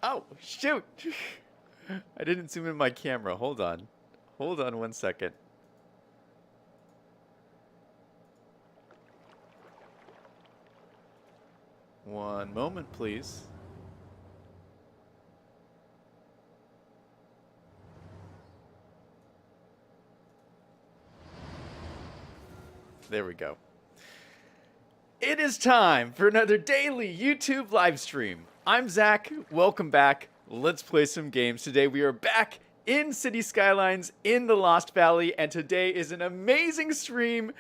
Oh, shoot. I didn't zoom in my camera. Hold on. Hold on 1 second. One moment, please. There we go. It is time for another daily YouTube live stream. I'm Zach. Welcome back. Let's play some games. Today we are back in City Skylines in the Lost Valley, and today is an amazing stream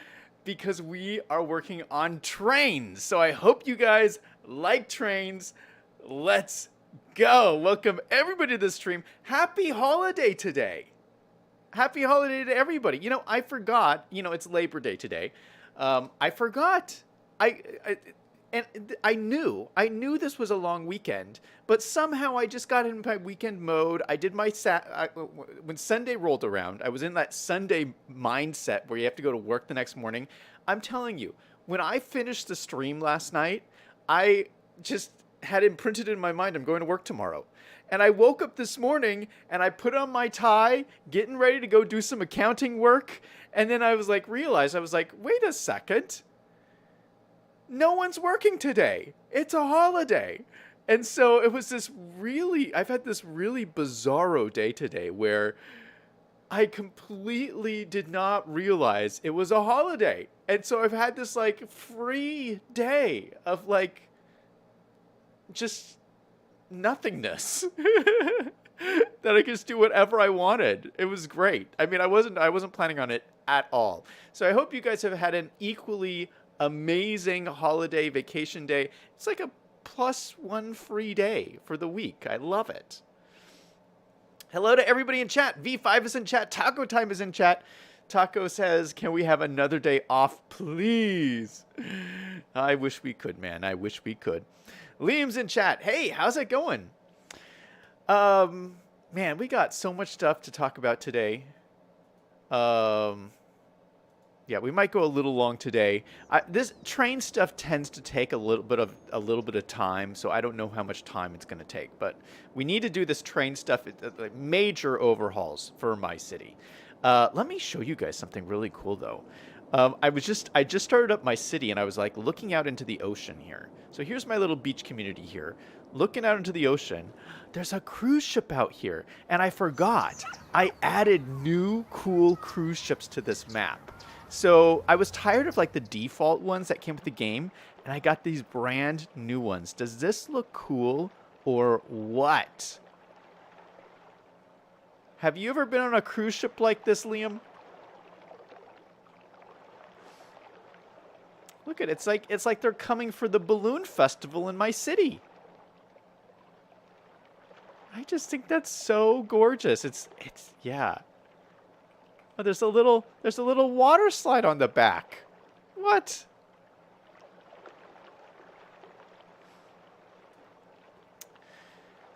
because we are working on trains. So I hope you guys like trains. Let's go. Welcome everybody to the stream. Happy holiday today. Happy holiday to everybody. You know, I forgot, it's Labor Day today. I forgot. I knew this was a long weekend, but somehow I just got in my weekend mode. I did my when Sunday rolled around, I was in that Sunday mindset where you have to go to work the next morning. I'm telling you, when I finished the stream last night, I just had imprinted in my mind, I'm going to work tomorrow. And I woke up this morning and I put on my tie, getting ready to go do some accounting work. And then I was like, wait a second. No one's working today. It's a holiday. And so it was I've had this really bizarro day today where I completely did not realize it was a holiday. And so I've had this free day of just nothingness that I could just do whatever I wanted. It was great. I mean, I wasn't planning on it at all. So I hope you guys have had an equally amazing holiday vacation day. It's like a +1 free day for the week. I love it. Hello to everybody in chat. V5 is in chat. Taco Time is in chat. Taco says, can we have another day off, please? I wish we could, man. I wish we could. Liam's in chat. Hey, how's it going? Man, we got so much stuff to talk about today. Yeah, we might go a little long today. This train stuff tends to take a little bit of time, so I don't know how much time it's going to take. But we need to do this train stuff, major overhauls for my city. Let me show you guys something really cool though. I just started up my city and I was looking out into the ocean here. So here's my little beach community here, looking out into the ocean. There's a cruise ship out here, and I forgot I added new cool cruise ships to this map. So I was tired of the default ones that came with the game, and I got these brand new ones. Does this look cool or what? Have you ever been on a cruise ship like this, Liam? Look at it. It's like they're coming for the balloon festival in my city. I just think that's so gorgeous. Yeah. Oh, there's a little water slide on the back. What?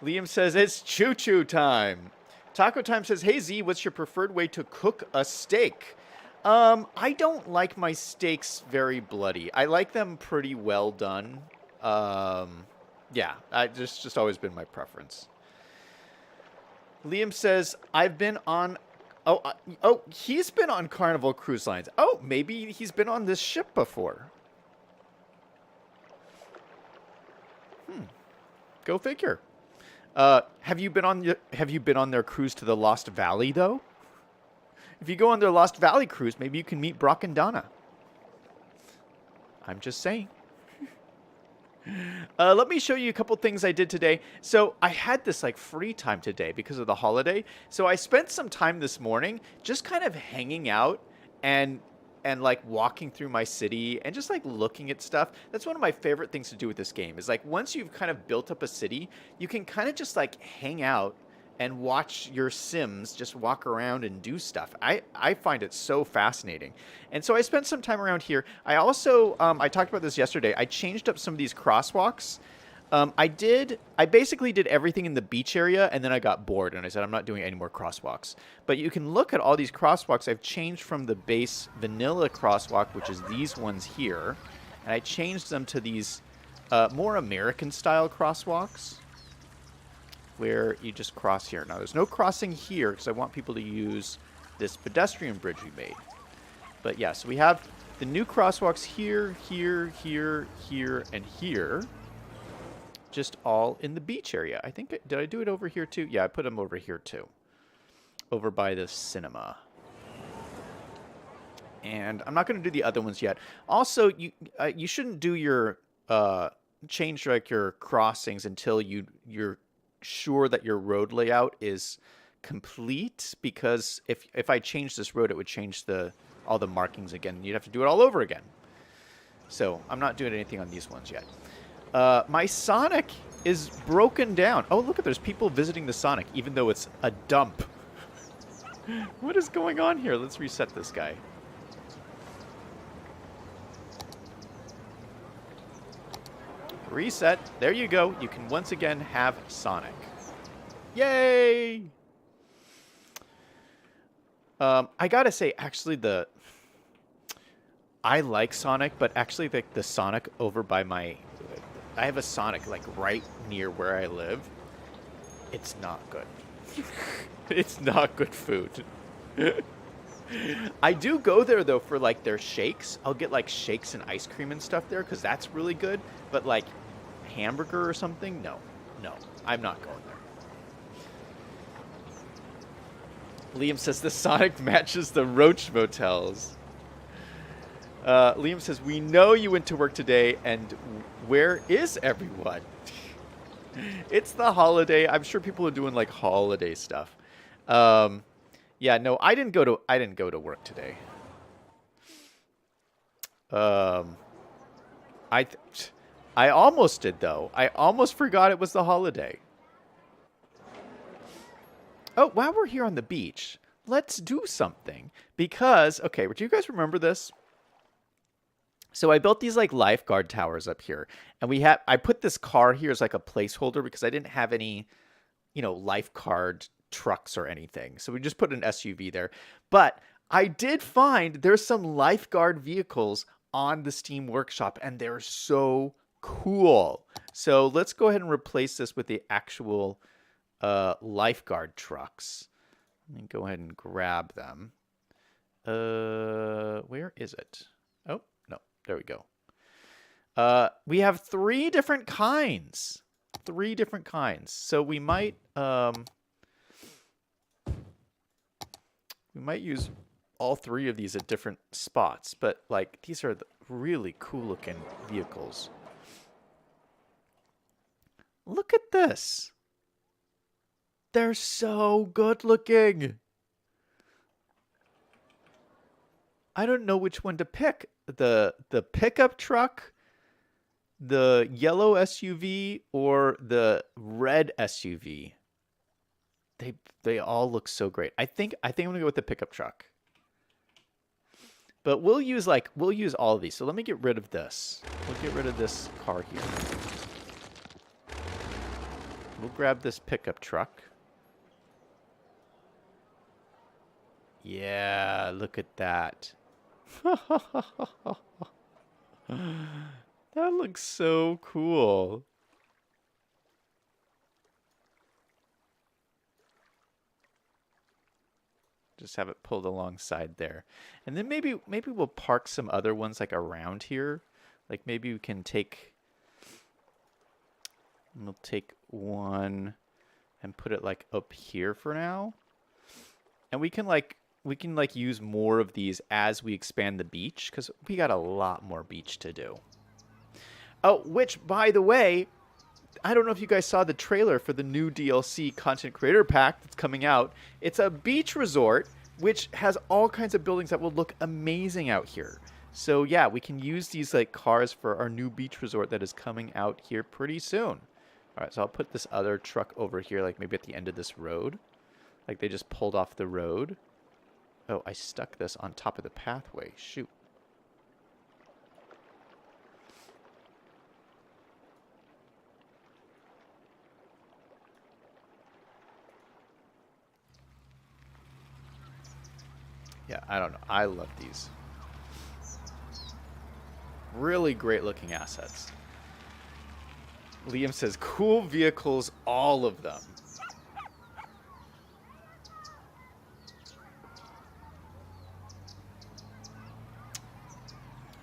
Liam says it's choo-choo time. Taco Time says, hey Z, what's your preferred way to cook a steak? I don't like my steaks very bloody. I like them pretty well done. Yeah, just always been my preference. Liam says, I've been on... Oh, he's been on Carnival Cruise Lines. Oh, maybe he's been on this ship before. Go figure. Have you been on their cruise to the Lost Valley though? If you go on their Lost Valley cruise, maybe you can meet Brock and Donna. I'm just saying. Let me show you a couple things I did today. So I had this free time today because of the holiday. So I spent some time this morning just kind of hanging out and walking through my city and just looking at stuff. That's one of my favorite things to do with this game is once you've kind of built up a city, you can kind of just hang out and watch your Sims just walk around and do stuff. I find it so fascinating. And so I spent some time around here. I also, I talked about this yesterday, I changed up some of these crosswalks. I basically did everything in the beach area, and then I got bored, and I said, I'm not doing any more crosswalks. But you can look at all these crosswalks. I've changed from the base vanilla crosswalk, which is these ones here, and I changed them to these more American-style crosswalks. where you just cross here. Now, there's no crossing here because I want people to use this pedestrian bridge we made. But yeah, so we have the new crosswalks here, here, here, here, and here. Just all in the beach area. I think, did I do it over here too? Yeah, I put them over here too. Over by the cinema. And I'm not going to do the other ones yet. Also, you shouldn't do your change like your crossings until you're sure that your road layout is complete, because if I change this road, it would change all the markings again. You'd have to do it all over again. So I'm not doing anything on these ones yet. My Sonic is broken down. Oh, look, there's people visiting the Sonic, even though it's a dump. What is going on here? Let's reset this guy. Reset. There you go. You can once again have Sonic. Yay! I gotta say, actually, I like Sonic, but actually, the Sonic over by I have a Sonic, like, right near where I live. It's not good. It's not good food. I do go there, though, for, like, their shakes. I'll get, like, shakes and ice cream and stuff there, because that's really good. But, like, hamburger or something? No. No. I'm not going there. Liam says the Sonic matches the Roach Motels. Liam says, we know you went to work today, and where is everyone? It's the holiday. I'm sure people are doing, like, holiday stuff. Yeah, no, I didn't go to work today. I almost did, though. I almost forgot it was the holiday. Oh, while we're here on the beach, let's do something. Because, okay, do you guys remember this? So I built these, like, lifeguard towers up here. And I put this car here as, like, a placeholder because I didn't have any, lifeguard trucks or anything. So we just put an SUV there. But I did find there's some lifeguard vehicles on the Steam Workshop, and they're so cool. So let's go ahead and replace this with the actual lifeguard trucks. Let me go ahead and grab them. Where is it? Oh, no. There we go. We have 3 different kinds. 3 different kinds. So we might use all 3 of these at different spots, but like these are the really cool looking vehicles. Look at this. They're so good looking. I don't know which one to pick. The pickup truck, the yellow SUV, or the red SUV. They all look so great. I think I'm gonna go with the pickup truck. But we'll use all of these. So let me get rid of this. We'll get rid of this car here. We'll grab this pickup truck. Yeah, look at that. That looks so cool. Just have it pulled alongside there. And then maybe we'll park some other ones like around here. Like maybe we can we'll take one and put it like up here for now. And we can use more of these as we expand the beach, because we got a lot more beach to do. Oh, which, by the way, I don't know if you guys saw the trailer for the new DLC Content Creator Pack that's coming out. It's a beach resort, which has all kinds of buildings that will look amazing out here. So yeah, we can use these like cars for our new beach resort that is coming out here pretty soon. All right, so I'll put this other truck over here, like maybe at the end of this road. Like they just pulled off the road. Oh, I stuck this on top of the pathway. Shoot. Yeah, I don't know. I love these. Really great looking assets. Liam says, cool vehicles, all of them.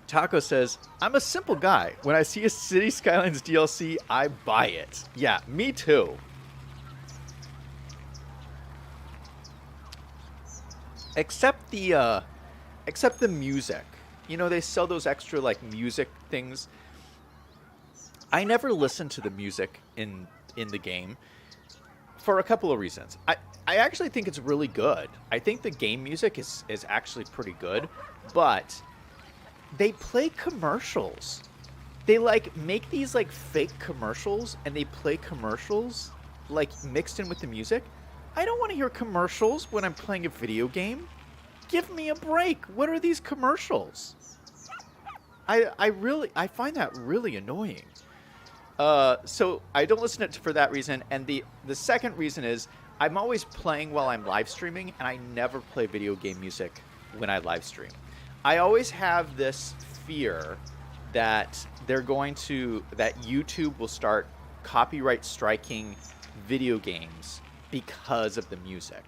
Taco says, I'm a simple guy. When I see a City Skylines DLC, I buy it. Yeah, me too. Except the music. You know, they sell those extra like music things. I never listen to the music in the game for a couple of reasons. I actually think it's really good. I think the game music is actually pretty good, but they play commercials. They like make these like fake commercials and they play commercials like mixed in with the music. I don't want to hear commercials when I'm playing a video game. Give me a break. What are these commercials? I find that really annoying. So I don't listen to it for that reason. And the second reason is I'm always playing while I'm live streaming, and I never play video game music when I live stream. I always have this fear that that YouTube will start copyright striking video games because of the music.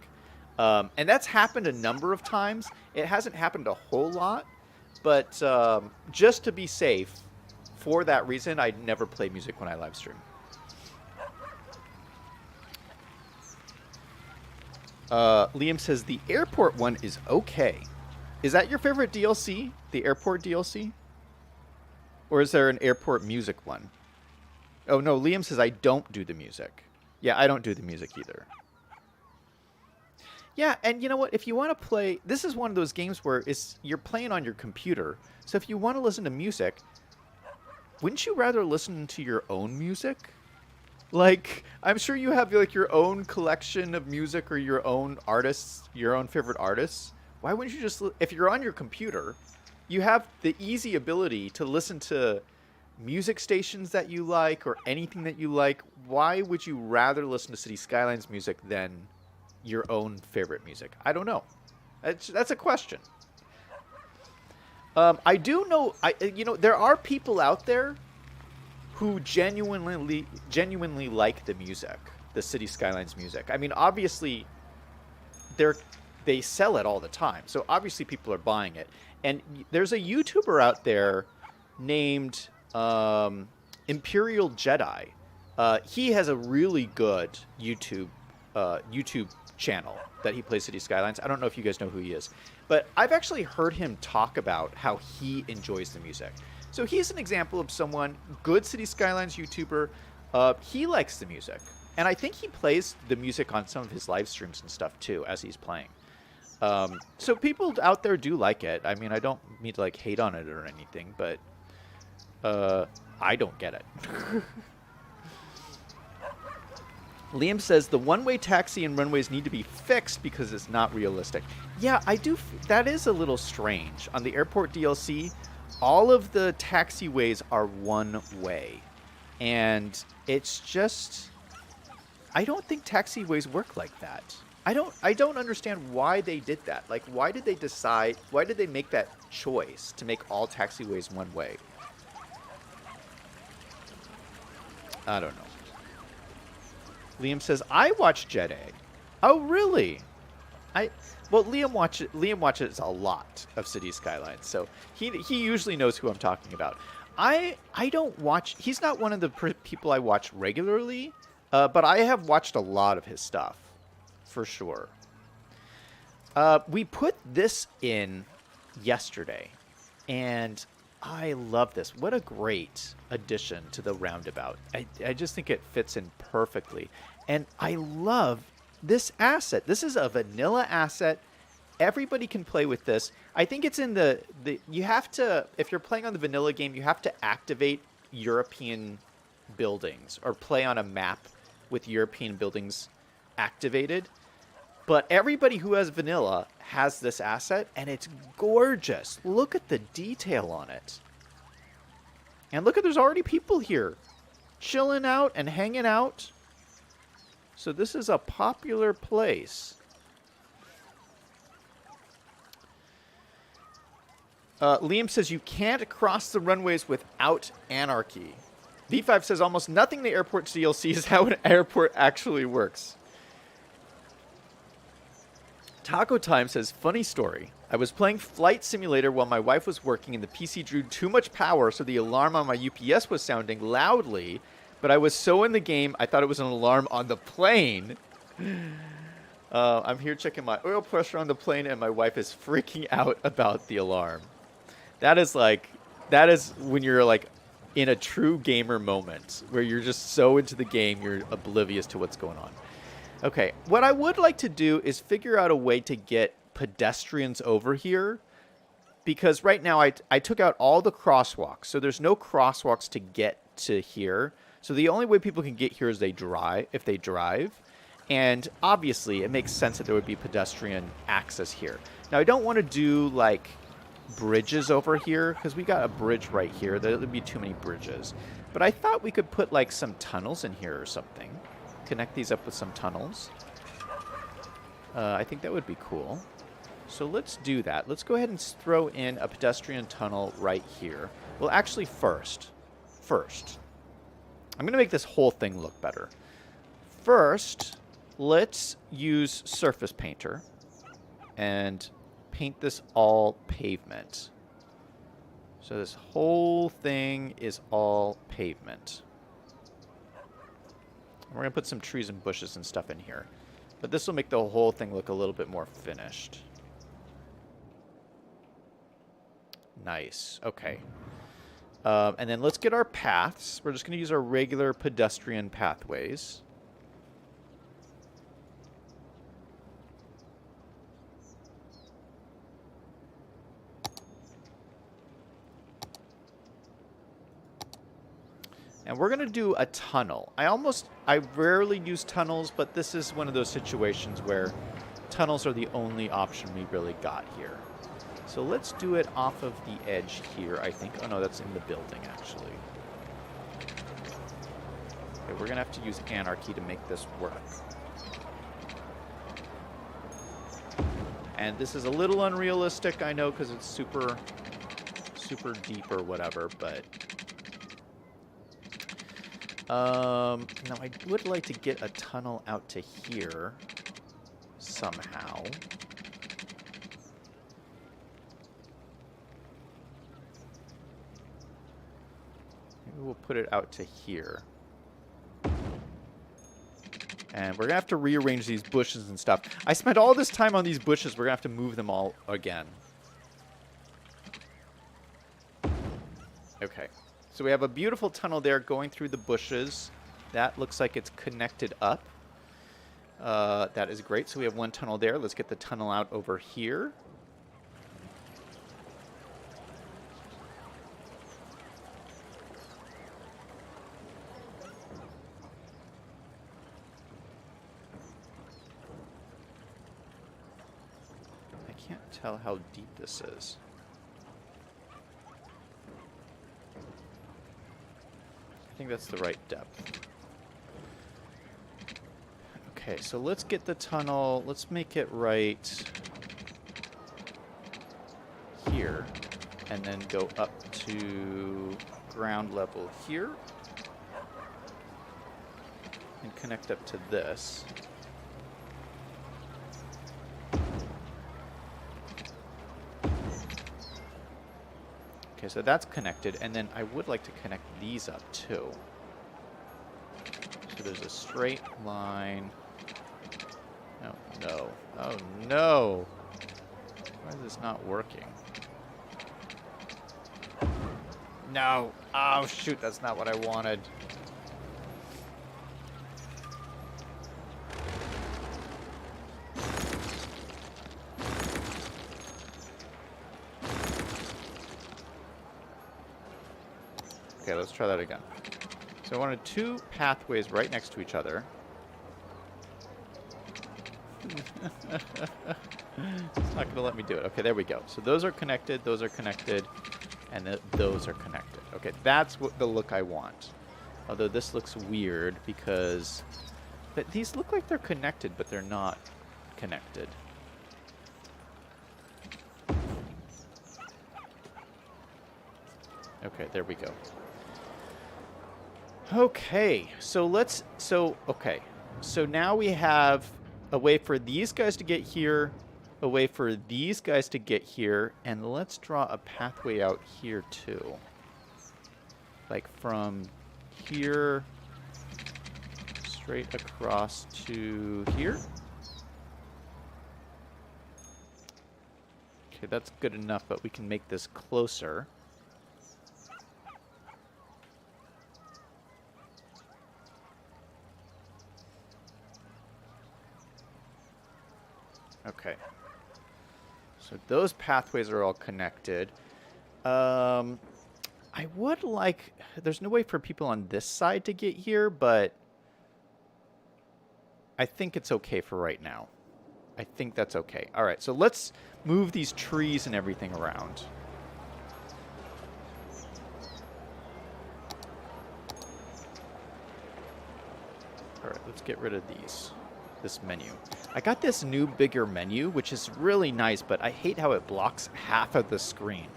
And that's happened a number of times. It hasn't happened a whole lot, but just to be safe, for that reason, I never play music when I live stream. Liam says the airport one is okay. Is that your favorite DLC? The airport DLC? Or is there an airport music one? Oh, no, Liam says I don't do the music. Yeah, I don't do the music either. Yeah, and you know what? If you want to play... This is one of those games where you're playing on your computer. So if you want to listen to music, wouldn't you rather listen to your own music? Like, I'm sure you have like your own collection of music or your own artists, your own favorite artists. Why wouldn't you just... If you're on your computer, you have the easy ability to listen to music stations that you like or anything that you like. Why would you rather listen to City Skylines music than your own favorite music? I don't know. That's a question. I do know, there are people out there who genuinely like the music, the City Skylines music. I mean, obviously, they sell it all the time, so obviously people are buying it. And there's a YouTuber out there named Imperial Jedi. He has a really good YouTube channel that he plays City Skylines. I don't know if you guys know who he is, but I've actually heard him talk about how he enjoys the music. So he's an example of someone, good City Skylines YouTuber. He likes the music, and I think he plays the music on some of his live streams and stuff too as he's playing. So people out there do like it. I mean, I don't mean to like hate on it or anything, but I don't get it. Liam says the one-way taxi and runways need to be fixed because it's not realistic. Yeah, I do. That is a little strange. On the airport DLC, all of the taxiways are one way. And it's just... I don't think taxiways work like that. I don't understand why they did that. Like, why did they make that choice to make all taxiways one way? I don't know. Liam says, I watch Jet A. Oh, really? Well, Liam watches a lot of City Skylines, so he usually knows who I'm talking about. I don't watch... He's not one of the people I watch regularly, but I have watched a lot of his stuff, for sure. We put this in yesterday, and I love this. What a great addition to the roundabout. I just think it fits in perfectly. And I love this asset. This is a vanilla asset. Everybody can play with this. I think it's in the you have to, if you're playing on the vanilla game, you have to activate European buildings or play on a map with European buildings activated. But everybody who has vanilla has this asset, and it's gorgeous. Look at the detail on it. And look at, there's already people here chilling out and hanging out. So this is a popular place. Liam says you can't cross the runways without anarchy. V5 says almost nothing in the airport DLC is how an airport actually works. Taco Time says, funny story. I was playing Flight Simulator while my wife was working and the PC drew too much power, so the alarm on my UPS was sounding loudly, but I was so in the game, I thought it was an alarm on the plane. I'm here checking my oil pressure on the plane and my wife is freaking out about the alarm. That is when you're like in a true gamer moment where you're just so into the game, you're oblivious to what's going on. Okay, what I would like to do is figure out a way to get pedestrians over here, because right now I took out all the crosswalks, so there's no crosswalks to get to here. So the only way people can get here is if they drive, and obviously it makes sense that there would be pedestrian access here. Now I don't want to do like bridges over here because we got a bridge right here. There would be too many bridges, but I thought we could put like some tunnels in here or something. Connect these up with some tunnels. I think that would be cool. So let's do that. Let's go ahead and throw in a pedestrian tunnel right here. Well, actually, first, I'm going to make this whole thing look better. First, let's use Surface Painter and paint this all pavement. So this whole thing is all pavement. We're going to put some trees and bushes and stuff in here. But this will make the whole thing look a little bit more finished. Nice. Okay. And then let's get our paths. We're just going to use our regular pedestrian pathways. And we're going to do a tunnel. I rarely use tunnels, but this is one of those situations where tunnels are the only option we really got here. So let's do it off of the edge here, I think. Oh, no, that's in the building, actually. Okay, we're going to have to use anarchy to make this work. And this is a little unrealistic, I know, because it's super deep or whatever, but... now I would like to get a tunnel out to here somehow. Maybe we'll put it out to here. And we're going to have to rearrange these bushes and stuff. I spent all this time on these bushes. We're going to have to move them all again. Okay. So we have a beautiful tunnel there going through the bushes. That looks like it's connected up. That is great. So we have one tunnel there. Let's get the tunnel out over here. I can't tell how deep this is. I think that's the right depth. Okay, so let's get the tunnel. Let's make it right here. And then go up to ground level here. And connect up to this. Okay, so that's connected, and then I would like to connect these up too. So there's a straight line. Oh no. Oh no! Why is this not working? No! Oh shoot, that's not what I wanted. Okay, let's try that again. So I wanted two pathways right next to each other. It's not going to let me do it. Okay, there we go. So those are connected, and those are connected. Okay, that's what the look I want. Although this looks weird because... But these look like they're connected, but they're not connected. Okay, there we go. Okay, so so now we have a way for these guys to get here a way for these guys to get here, and let's draw a pathway out here too. Like from here straight across to here. Okay, that's good enough, but we can make this closer. Okay. So those pathways are all connected. I would like... There's no way for people on this side to get here, but I think it's okay for right now. I think that's okay. All right, so let's move these trees and everything around. All right, let's get rid of this menu. I got this new bigger menu, which is really nice, but I hate how it blocks half of the screen.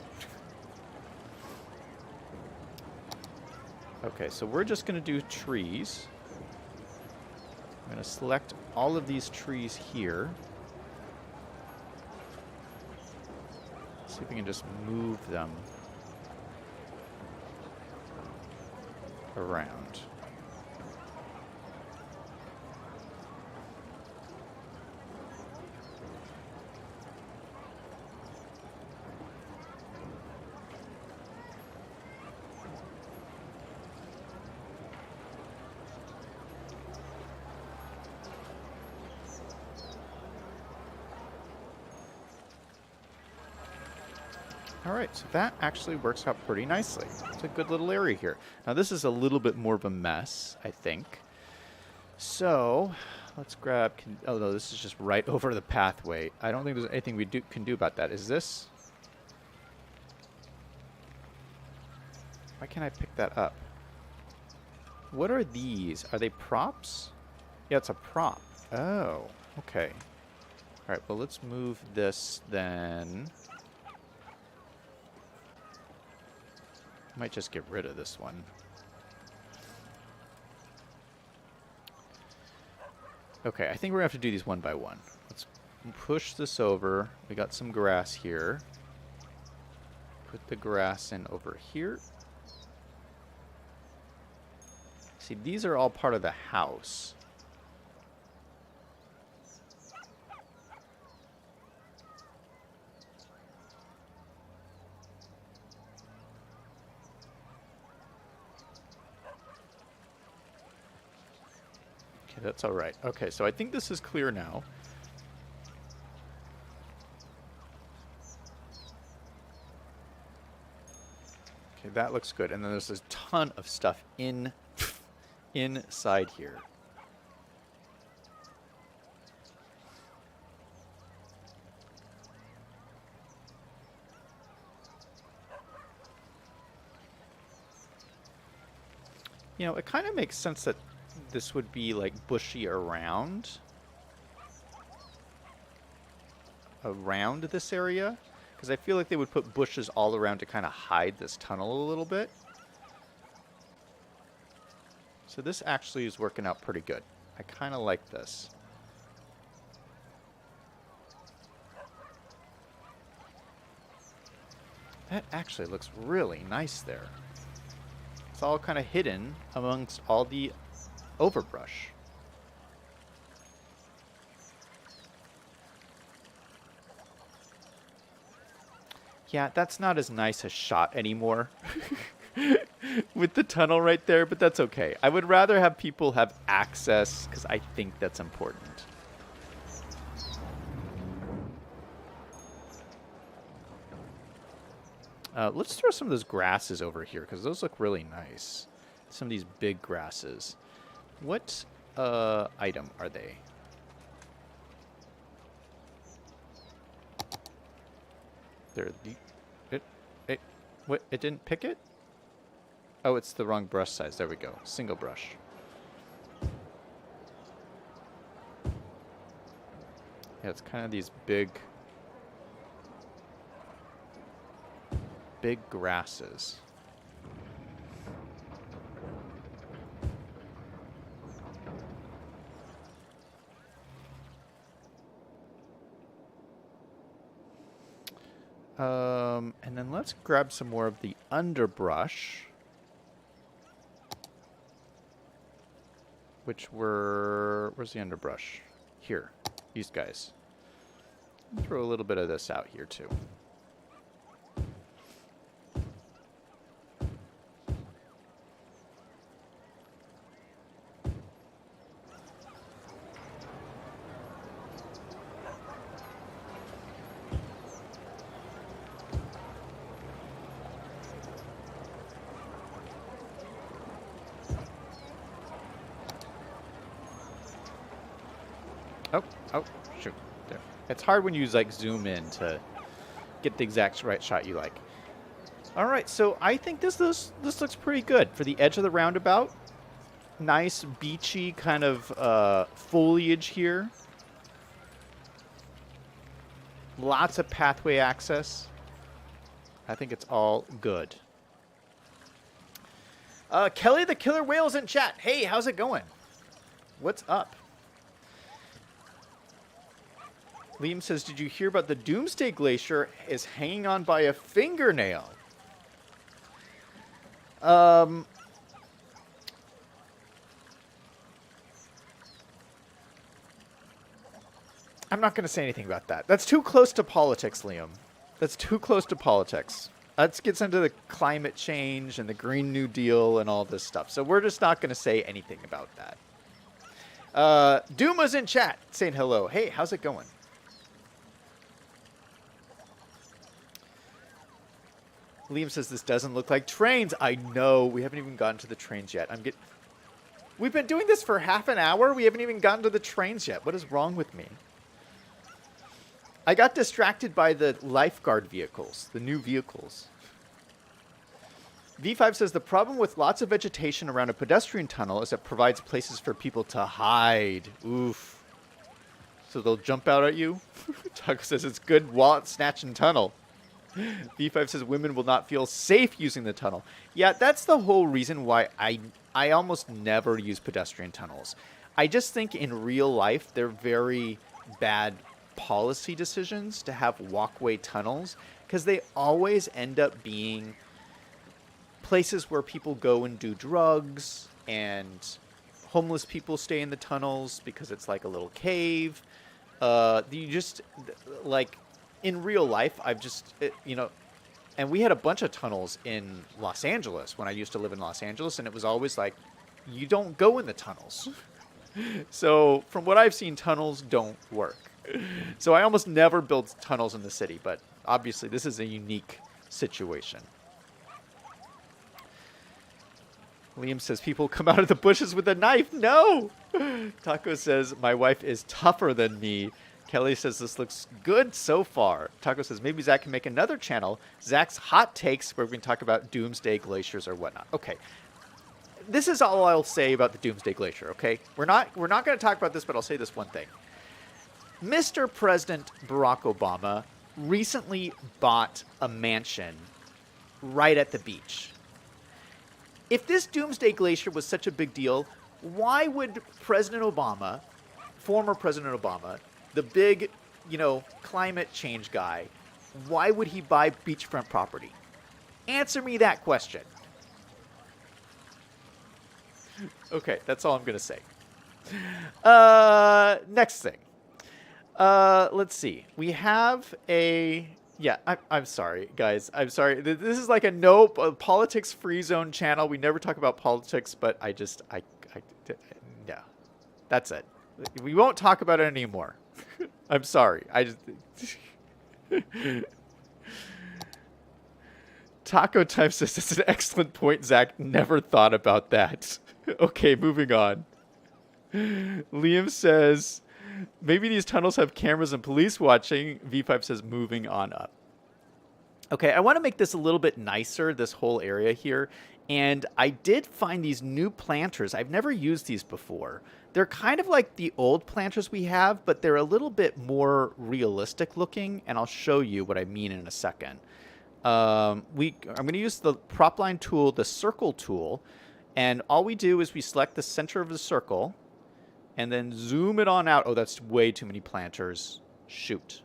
Okay, so we're just going to do trees. I'm going to select all of these trees here. See if we can just move them around. All right, so that actually works out pretty nicely. It's a good little area here. Now this is a little bit more of a mess, I think. So let's grab, oh no, this is just right over the pathway. I don't think there's anything we can do about that. Is this? Why can't I pick that up? What are these? Are they props? Yeah, it's a prop. Oh, okay. All right, well, let's move this then. Might just get rid of this one. Okay, I think we're going to have to do these one by one. Let's push this over. We got some grass here. Put the grass in over here. See, these are all part of the house. Okay, that's all right. Okay, so I think this is clear now. Okay, that looks good. And then there's a ton of stuff inside here. You know, it kind of makes sense that this would be like bushy around this area, because I feel like they would put bushes all around to kind of hide this tunnel a little bit. So this actually is working out pretty good. I kind of like this. That actually looks really nice there. It's all kind of hidden amongst all the overbrush. Yeah, that's not as nice a shot anymore with the tunnel right there, but that's okay. I would rather have people have access because I think that's important. Let's throw some of those grasses over here because those look really nice. Some of these big grasses. What item are they? They're what? It didn't pick it? Oh, it's the wrong brush size. There we go. Single brush. Yeah, it's kind of these big grasses. And then let's grab some more of the underbrush. Where's the underbrush? Here. These guys. Throw a little bit of this out here too. Oh, shoot. There. It's hard when you like zoom in to get the exact right shot you like. All right, so I think this looks pretty good for the edge of the roundabout. Nice beachy kind of foliage here. Lots of pathway access. I think it's all good. Kelly the Killer Whale's in chat. Hey, how's it going? What's up? Liam says, did you hear about the Doomsday Glacier is hanging on by a fingernail? I'm not going to say anything about that. That's too close to politics, Liam. That's too close to politics. That gets into the climate change and the Green New Deal and all this stuff. So we're just not going to say anything about that. Duma's in chat saying hello. Hey, how's it going? Liam says this doesn't look like trains. I know. We haven't even gotten to the trains yet. We've been doing this for half an hour. We haven't even gotten to the trains yet. What is wrong with me? I got distracted by the lifeguard vehicles, the new vehicles. V5 says the problem with lots of vegetation around a pedestrian tunnel is it provides places for people to hide. Oof. So they'll jump out at you? Taco says it's good wallet snatching tunnel. V5 says women will not feel safe using the tunnel. Yeah, that's the whole reason why I almost never use pedestrian tunnels. I just think in real life they're very bad policy decisions to have walkway tunnels because they always end up being places where people go and do drugs, and homeless people stay in the tunnels because it's like a little cave. You just like in real life, and we had a bunch of tunnels in Los Angeles when I used to live in Los Angeles, and it was always like, you don't go in the tunnels. So from what I've seen, tunnels don't work. So I almost never build tunnels in the city, but obviously this is a unique situation. Liam says people come out of the bushes with a knife. No! Taco says my wife is tougher than me. Kelly says this looks good so far. Taco says maybe Zach can make another channel, Zach's Hot Takes, where we can talk about Doomsday Glaciers or whatnot. Okay. This is all I'll say about the Doomsday Glacier, okay? We're not going to talk about this, but I'll say this one thing. Mr. President Barack Obama recently bought a mansion right at the beach. If this Doomsday Glacier was such a big deal, why would President Obama, former President Obama, the big, climate change guy, why would he buy beachfront property? Answer me that question. Okay, that's all I'm going to say. Next thing. Let's see. We have a... Yeah, I'm sorry, guys. I'm sorry. This is like a politics-free zone channel. We never talk about politics, but yeah. That's it. We won't talk about it anymore. I'm sorry. Taco Time says, this is an excellent point, Zach. Never thought about that. Okay, moving on. Liam says, maybe these tunnels have cameras and police watching. V5 says, moving on up. Okay, I want to make this a little bit nicer, this whole area here. And I did find these new planters. I've never used these before. They're kind of like the old planters we have, but they're a little bit more realistic looking. And I'll show you what I mean in a second. I'm going to use the prop line tool, the circle tool. And all we do is we select the center of the circle and then zoom it on out. Oh, that's way too many planters. Shoot.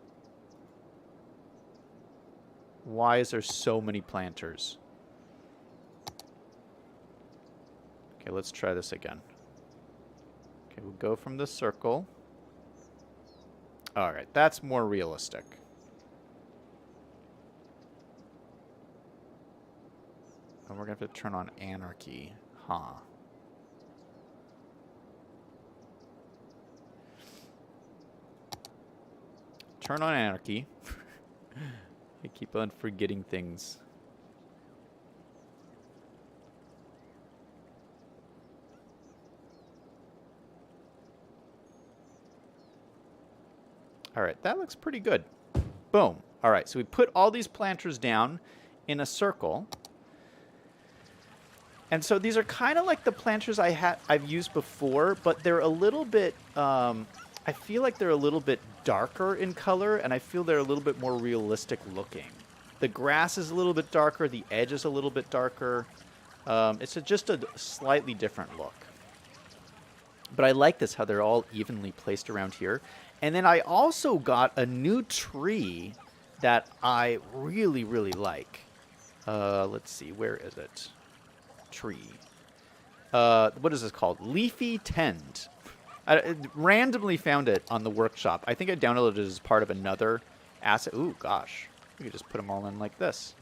Why is there so many planters? Okay, let's try this again. Okay, we'll go from the circle. All right, that's more realistic. And we're going to have to turn on anarchy. Huh. Turn on anarchy. I keep on forgetting things. All right, that looks pretty good. Boom. All right, so we put all these planters down in a circle. And so these are kind of like the planters I've used before, but they're a little bit, I feel like they're a little bit darker in color, and I feel they're a little bit more realistic looking. The grass is a little bit darker, the edge is a little bit darker. It's just a slightly different look. But I like this, how they're all evenly placed around here. And then I also got a new tree that I really, really like. Let's see, where is it? Tree. What is this called? Leafy Tend. I randomly found it on the workshop. I think I downloaded it as part of another asset. Ooh, gosh. We could just put them all in like this.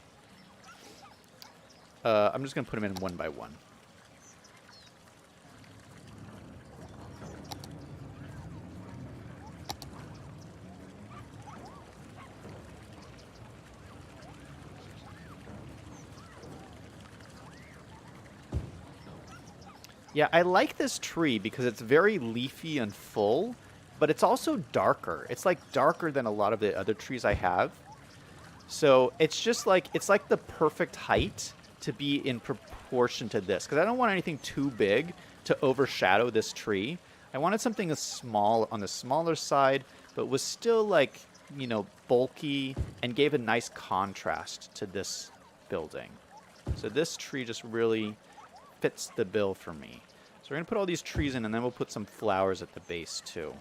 I'm just going to put them in one by one. Yeah, I like this tree because it's very leafy and full, but it's also darker. It's like darker than a lot of the other trees I have. So it's just like, it's like the perfect height to be in proportion to this. Because I don't want anything too big to overshadow this tree. I wanted something small on the smaller side, but was still like, you know, bulky and gave a nice contrast to this building. So this tree just really fits the bill for me. So we're going to put all these trees in, and then we'll put some flowers at the base too.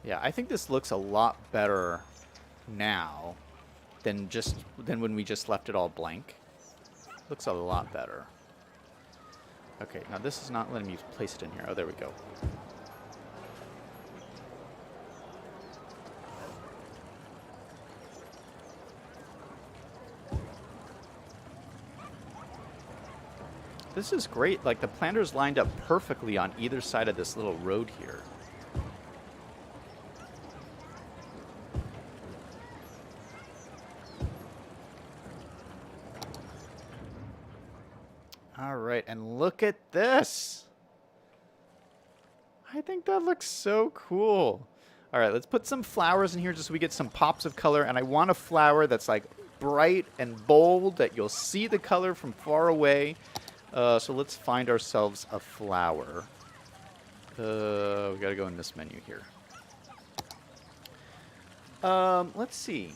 Yeah, I think this looks a lot better now than when we just left it all blank. Looks a lot better. Okay, now this is not letting me place it in here. Oh, there we go. This is great. Like, the planters lined up perfectly on either side of this little road here. All right, and look at this. I think that looks so cool. All right, let's put some flowers in here just so we get some pops of color. And I want a flower that's like bright and bold, that you'll see the color from far away. So let's find ourselves a flower. We got to go in this menu here. Let's see.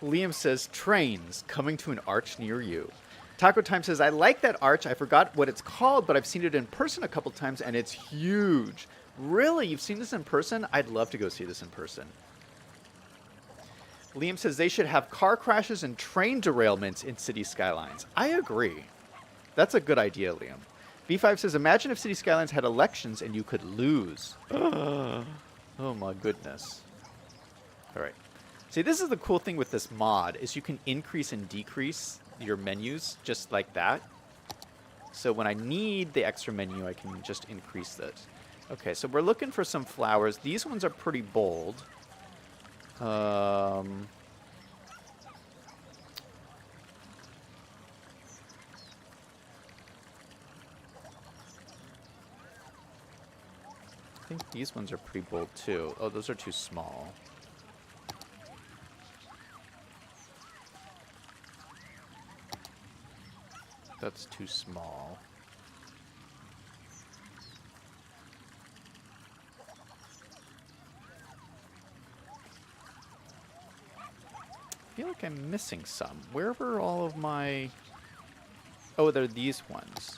Liam says, trains coming to an arch near you. Taco Time says, I like that arch. I forgot what it's called, but I've seen it in person a couple times, and it's huge. Really? You've seen this in person? I'd love to go see this in person. Liam says, they should have car crashes and train derailments in City Skylines. I agree. That's a good idea, Liam. B5 says, imagine if City Skylines had elections and you could lose. Oh, my goodness. All right. See, this is the cool thing with this mod, is you can increase and decrease your menus just like that. So when I need the extra menu, I can just increase it. Okay, so we're looking for some flowers. These ones are pretty bold. I think these ones are pretty bold too. Oh, those are too small. that's too small. I feel like I'm missing some. Where were all of my... Oh, they're these ones.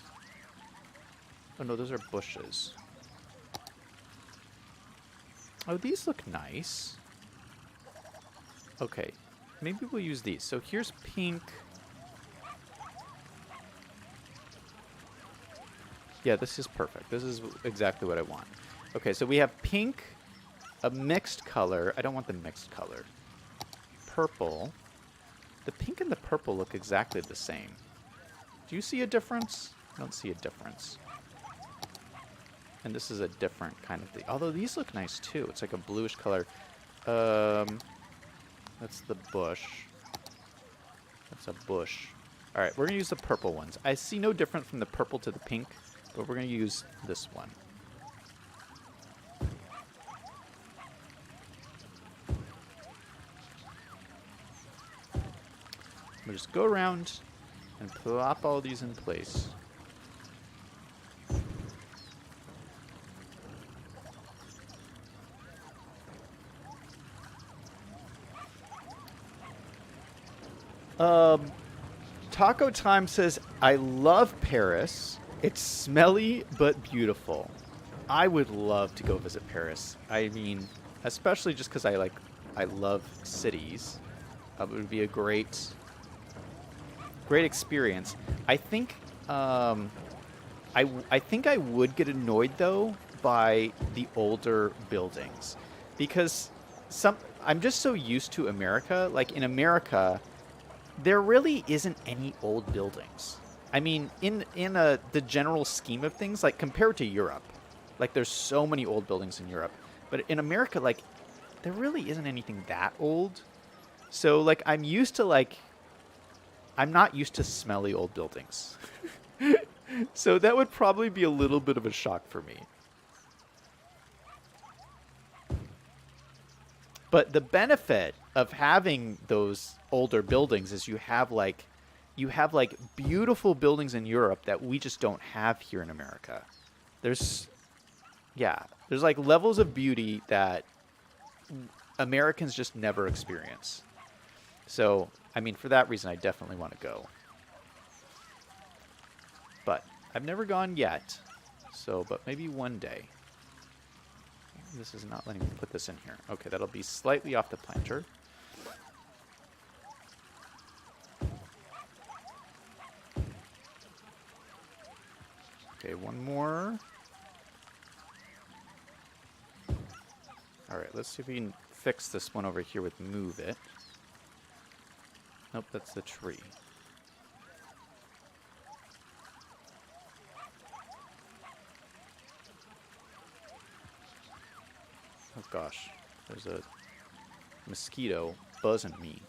Oh no, those are bushes. Oh, these look nice. Okay, maybe we'll use these. So here's pink. Yeah, this is perfect. This is exactly what I want. Okay, so we have pink, a mixed color. I don't want the mixed color. Purple. The pink and the purple look exactly the same. Do you see a difference? I don't see a difference. And this is a different kind of thing. Although these look nice too. It's like a bluish color. That's the bush. That's a bush. All right, we're gonna use the purple ones. I see no difference from the purple to the pink, but we're gonna use this one. We'll just go around and plop all these in place. Taco Time says, I love Paris. It's smelly but beautiful. I would love to go visit Paris. I mean, especially just because I love cities. It would be a great experience. I think I think I would get annoyed though by the older buildings because I'm just so used to America. Like in America, there really isn't any old buildings. I mean, in the general scheme of things, like compared to Europe, like there's so many old buildings in Europe, but in America, like there really isn't anything that old. So like I'm not used to smelly old buildings. So that would probably be a little bit of a shock for me. But the benefit of having those older buildings is you have like beautiful buildings in Europe that we just don't have here in America. There's like levels of beauty that Americans just never experience. So, I mean, for that reason, I definitely want to go. But I've never gone yet. So, but maybe one day. This is not letting me put this in here. Okay, that'll be slightly off the planter. Okay, one more. All right, let's see if we can fix this one over here with move it. Nope, that's the tree. Oh gosh, there's a mosquito buzzing me.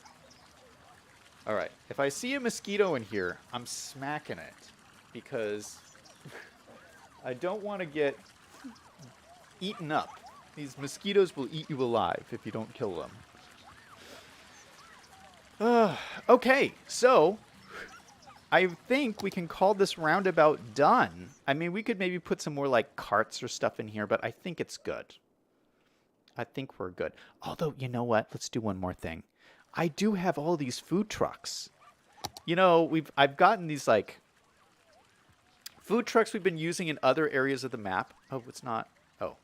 Alright, if I see a mosquito in here, I'm smacking it. Because I don't want to get eaten up. These mosquitoes will eat you alive if you don't kill them. Okay, so I think we can call this roundabout done. I mean, we could maybe put some more like carts or stuff in here, but I think it's good. I think we're good. Although, you know what? Let's do one more thing. I do have all these food trucks. You know, I've gotten these like food trucks we've been using in other areas of the map. Oh, it's not. Oh,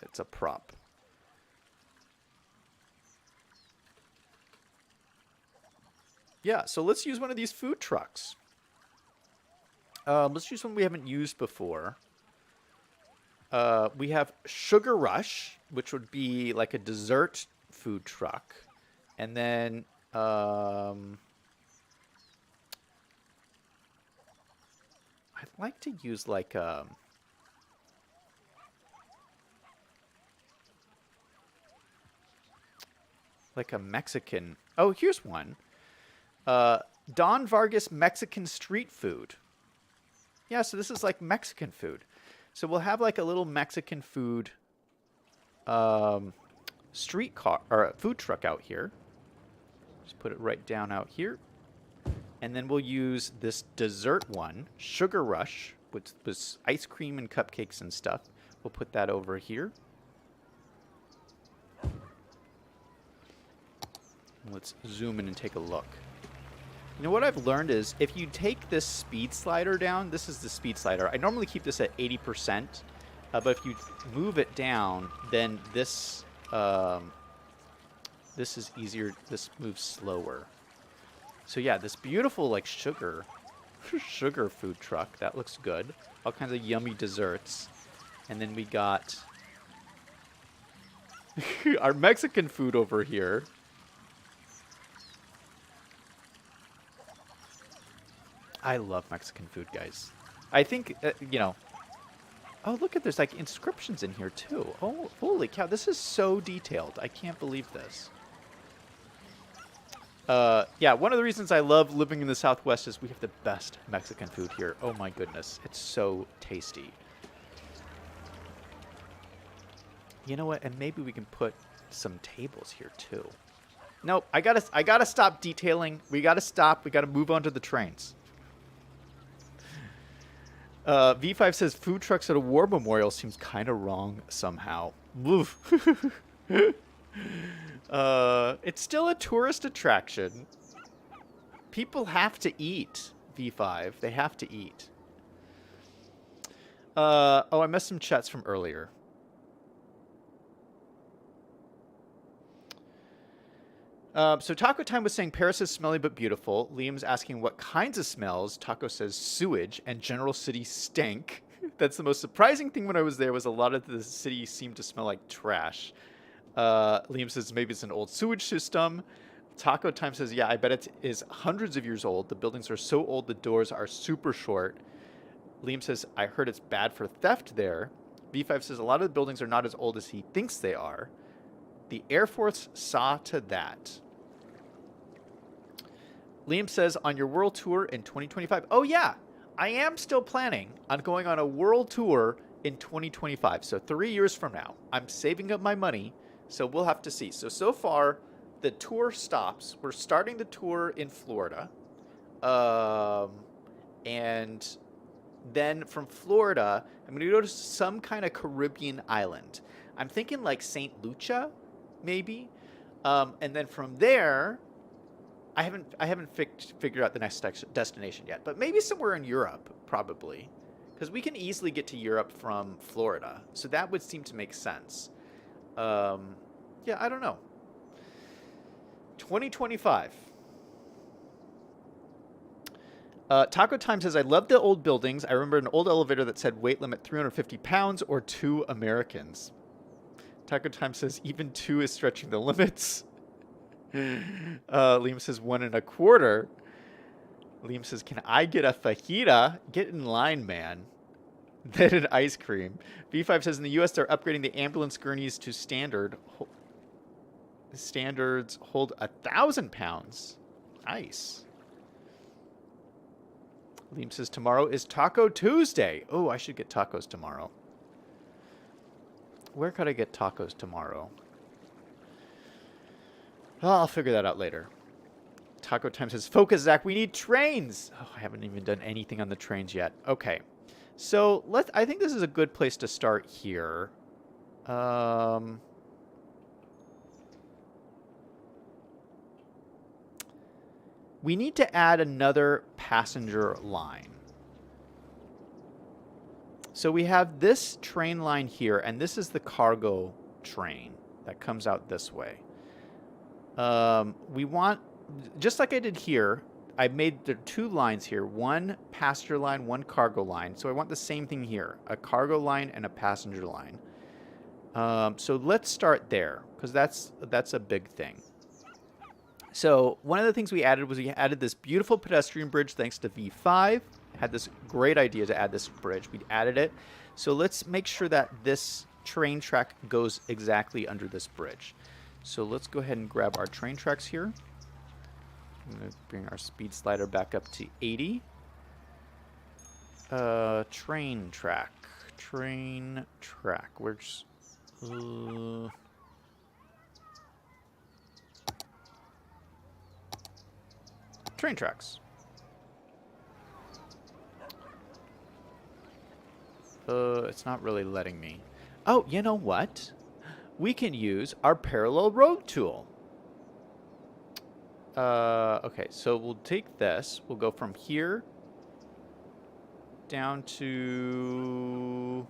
it's a prop. Yeah, so let's use one of these food trucks. Let's use one we haven't used before. We have Sugar Rush, which would be like a dessert food truck. And then I'd like to use like a Mexican. Oh, here's one. Don Vargas Mexican street food. Yeah, so this is like Mexican food. So we'll have like a little Mexican food street car or food truck out here. Just put it right down out here. And then we'll use this dessert one, Sugar Rush, which was ice cream and cupcakes and stuff. We'll put that over here. Let's zoom in and take a look. You know what I've learned is if you take this speed slider down, this is the speed slider. I normally keep this at 80%, but if you move it down, then this this is easier. This moves slower. So yeah, this beautiful like sugar food truck. That looks good. All kinds of yummy desserts. And then we got our Mexican food over here. I love Mexican food, guys. I think, you know... Oh, look at there's like inscriptions in here, too. Oh, holy cow. This is so detailed. I can't believe this. Yeah, one of the reasons I love living in the Southwest is we have the best Mexican food here. Oh, my goodness. It's so tasty. You know what? And maybe we can put some tables here, too. Nope. I gotta stop detailing. We gotta stop. We gotta move on to the trains. V5 says food trucks at a war memorial seems kind of wrong somehow. It's still a tourist attraction. People have to eat, V5. They have to eat. Oh, I missed some chats from earlier. So Taco Time was saying Paris is smelly but beautiful. Liam's asking what kinds of smells. Taco says sewage and General City stink. That's the most surprising thing when I was there was a lot of the city seemed to smell like trash. Liam says maybe it's an old sewage system. Taco Time says, yeah, I bet it is hundreds of years old. The buildings are so old the doors are super short. Liam says, I heard it's bad for theft there. V5 says a lot of the buildings are not as old as he thinks they are. The Air Force saw to that. Liam says, on your world tour in 2025. Oh, yeah. I am still planning on going on a world tour in 2025. So 3 years from now. I'm saving up my money. So we'll have to see. So far, the tour stops. We're starting the tour in Florida. And then from Florida, I'm going to go to some kind of Caribbean island. I'm thinking like St. Lucia, maybe. And then from there... I haven't figured out the next destination yet, but maybe somewhere in Europe, probably, because we can easily get to Europe from Florida, so that would seem to make sense. Yeah, I don't know. 2025. Taco Time says, I love the old buildings. I remember an old elevator that said weight limit 350 pounds or 2 Americans. Taco Time says, even 2 is stretching the limits. Liam says 1 1/4. Liam says, can I get a fajita? Get in line, man. Then an ice cream. V5 says in the U.S. they're upgrading the ambulance gurneys to standard. Standards hold 1,000 pounds. Nice. Liam says tomorrow is Taco Tuesday. Oh, I should get tacos tomorrow. Where could I get tacos tomorrow? Oh, I'll figure that out later. Taco Time says, focus, Zach. We need trains. Oh, I haven't even done anything on the trains yet. Okay. So I think this is a good place to start here. We need to add another passenger line. So we have this train line here, and this is the cargo train that comes out this way. We want, just like I did here, I made the 2 lines here, one passenger line, one cargo line. So I want the same thing here, a cargo line and a passenger line. So let's start there, because that's a big thing. So one of the things we added was we added this beautiful pedestrian bridge thanks to V5. Had this great idea to add this bridge. We added it. So let's make sure that this train track goes exactly under this bridge. So let's go ahead and grab our train tracks here. I'm going to bring our speed slider back up to 80. Train track. Train track. Where's... train tracks. It's not really letting me. Oh, you know what? We can use our parallel road tool. Okay, so we'll take this. We'll go from here down to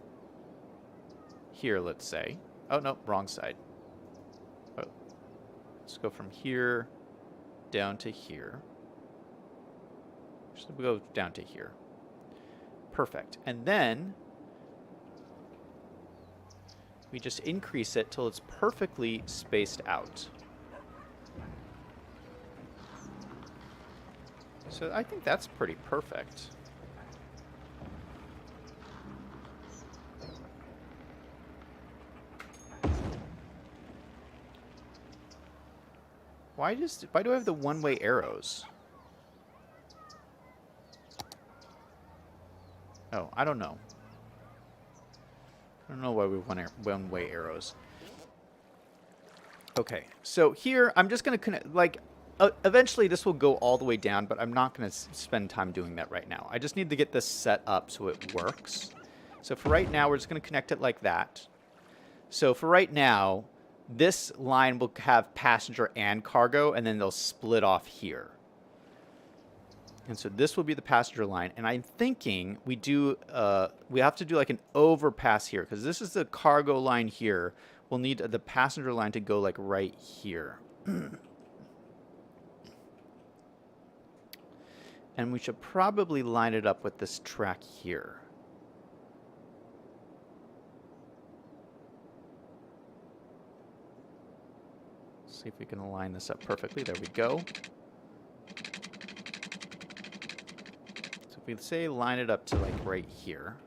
here, let's say. Oh, no, wrong side. Oh, let's go from here down to here. So we'll go down to here. Perfect. And then we just increase it till it's perfectly spaced out. So I think that's pretty perfect. Why do I have the one-way arrows? Oh, I don't know. I don't know why we want one-way arrows. Okay, so here I'm just going to connect, like, eventually this will go all the way down, but I'm not going to spend time doing that right now. I just need to get this set up so it works. So for right now, we're just going to connect it like that. So for right now, this line will have passenger and cargo, and then they'll split off here. And so this will be the passenger line. And I'm thinking we have to do like an overpass here, because this is the cargo line here. We'll need the passenger line to go like right here. And we should probably line it up with this track here. See if we can line this up perfectly. There we go. So if we say line it up to like right here.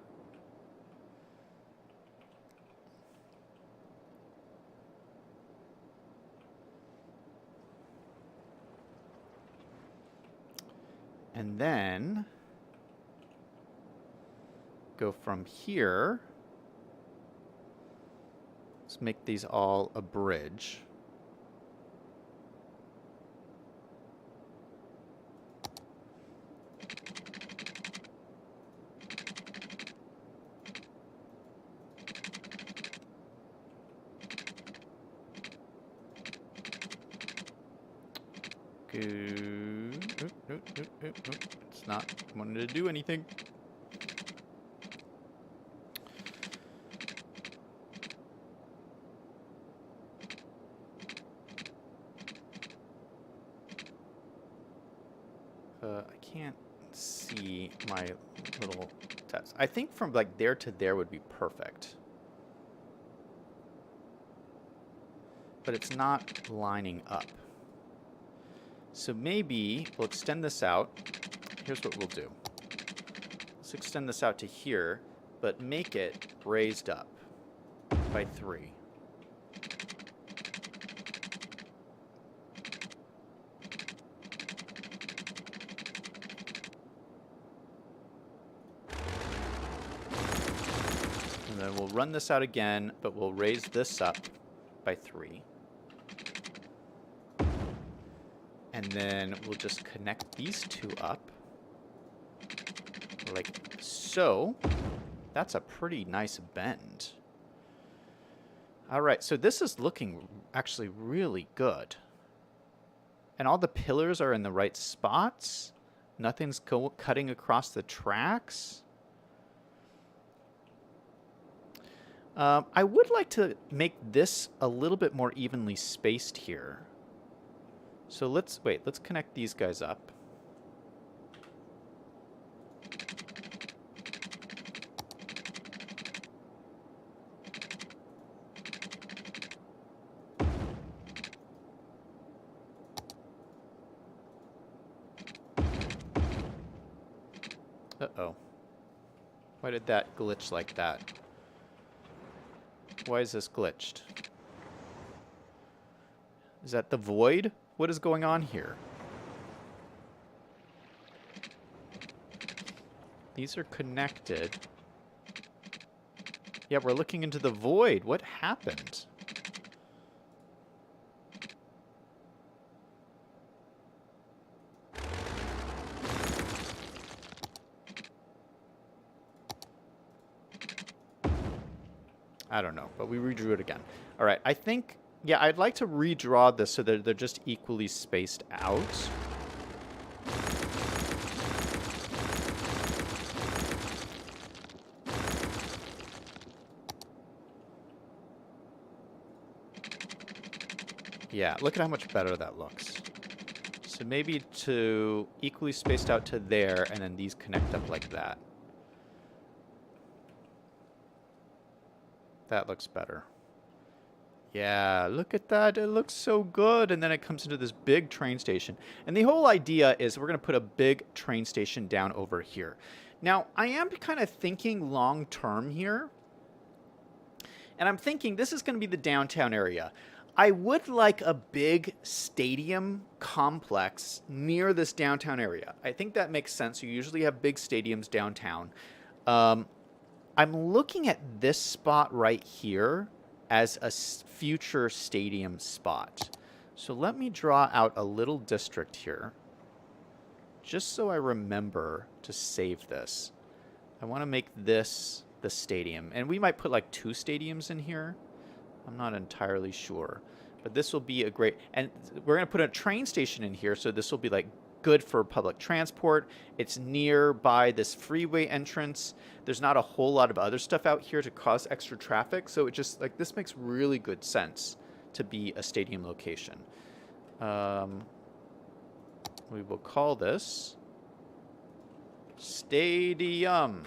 And then go from here. Let's make these all a bridge. Nope. It's not wanting to do anything. I can't see my little test. I think from like there to there would be perfect. But it's not lining up. So maybe we'll extend this out. Here's what we'll do. Let's extend this out to here, but make it raised up by 3. And then we'll run this out again, but we'll raise this up by 3. And then we'll just connect these two up like so. That's a pretty nice bend. All right, so this is looking actually really good. And all the pillars are in the right spots. Nothing's cutting across the tracks. I would like to make this a little bit more evenly spaced here. So let's connect these guys up. Uh-oh. Why did that glitch like that? Why is this glitched? Is that the void? What is going on here? These are connected. Yeah, we're looking into the void. What happened? I don't know, but we redrew it again. All right, I think, yeah, I'd like to redraw this so that they're just equally spaced out. Yeah, look at how much better that looks. So maybe to equally spaced out to there, and then these connect up like that. That looks better. Yeah, look at that. It looks so good. And then it comes into this big train station. And the whole idea is we're going to put a big train station down over here. Now, I am kind of thinking long term here. And I'm thinking this is going to be the downtown area. I would like a big stadium complex near this downtown area. I think that makes sense. You usually have big stadiums downtown. I'm looking at this spot right here as a future stadium spot. So let me draw out a little district here, just so I remember to save this. I want to make this the stadium. And we might put like 2 stadiums in here. I'm not entirely sure. But this will be a great... And we're going to put a train station in here, so this will be like good for public transport. It's nearby this freeway entrance. There's not a whole lot of other stuff out here to cause extra traffic, so it just like this makes really good sense to be a stadium location. We will call this Stadium.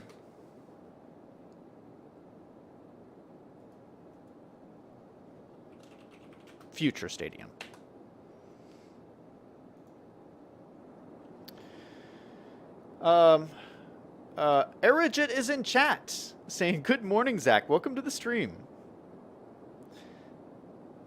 Future stadium. Erigit is in chat saying, good morning, Zach. Welcome to the stream.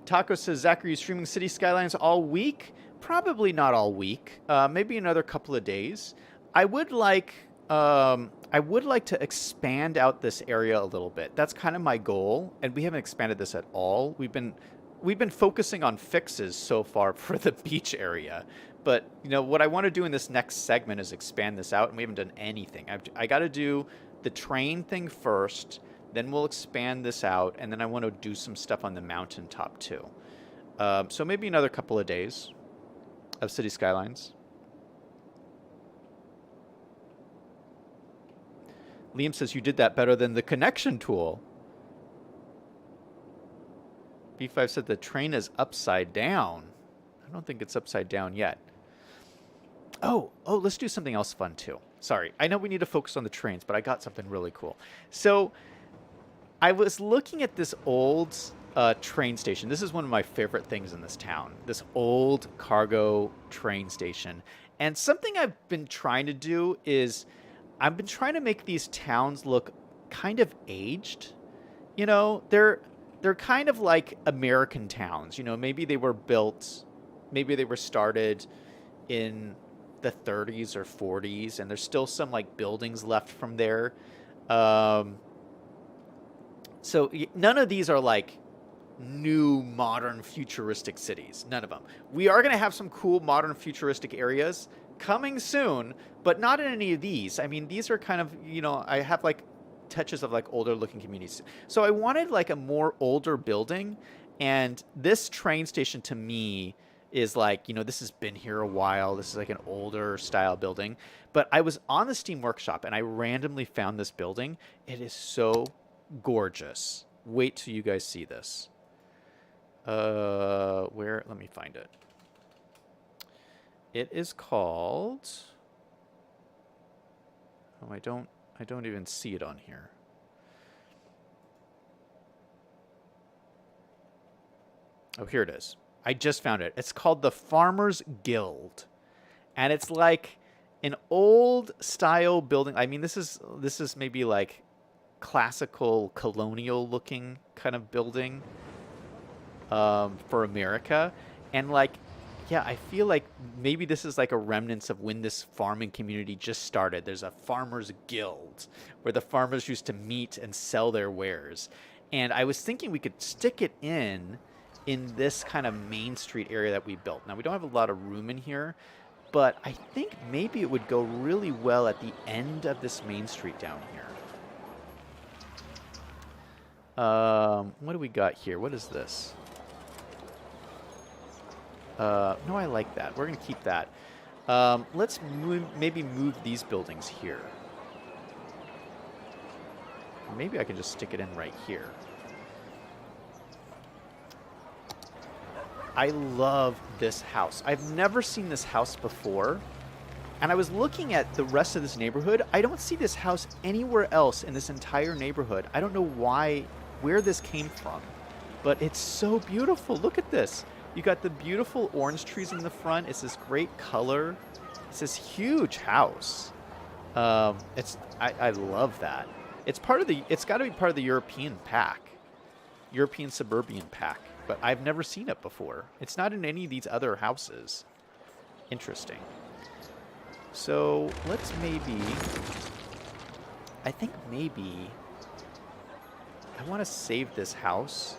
Taco says, Zach, are you streaming City Skylines all week? Probably not all week. Maybe another couple of days. I would like to expand out this area a little bit. That's kind of my goal, and we haven't expanded this at all. We've been focusing on fixes so far for the beach area. But, you know, what I want to do in this next segment is expand this out, and we haven't done anything. I got to do the train thing first, then we'll expand this out, and then I want to do some stuff on the mountaintop too. So maybe another couple of days of City Skylines. Liam says, you did that better than the connection tool. B5 said the train is upside down. I don't think it's upside down yet. Oh, let's do something else fun too. Sorry, I know we need to focus on the trains, but I got something really cool. So I was looking at this old train station. This is one of my favorite things in this town, this old cargo train station. And something I've been trying to do is I've been trying to make these towns look kind of aged. You know, they're kind of like American towns. You know, maybe they were built, maybe they were started in the 30s or 40s, and there's still some like buildings left from there. So none of these are like new modern futuristic cities. None of them. We are going to have some cool modern futuristic areas coming soon, but not in any of these. I mean, these are kind of, you know, I have like touches of like older looking communities. So I wanted like a more older building, and this train station to me is like, you know, this has been here a while. This is like an older style building. But I was on the Steam Workshop and I randomly found this building. It is so gorgeous. Wait till you guys see this. Where? Let me find it. It is called... Oh, I don't even see it on here. Oh, here it is. I just found it. It's called the Farmers Guild. And it's like an old style building. I mean, this is maybe like classical colonial looking kind of building for America. And like, yeah, I feel like maybe this is like a remnants of when this farming community just started. There's a farmers guild where the farmers used to meet and sell their wares. And I was thinking we could stick it in this kind of Main Street area that we built. Now, we don't have a lot of room in here, but I think maybe it would go really well at the end of this Main Street down here. What do we got here? What is this? No, I like that. We're going to keep that. Let's maybe move these buildings here. Or maybe I can just stick it in right here. I love this house. I've never seen this house before. And I was looking at the rest of this neighborhood. I don't see this house anywhere else in this entire neighborhood. I don't know where this came from. But it's so beautiful. Look at this. You got the beautiful orange trees in the front. It's this great color. It's this huge house. I love that. It's got to be part of the European pack. European suburban pack. But I've never seen it before. It's not in any of these other houses. Interesting. So let's I think maybe I want to save this house.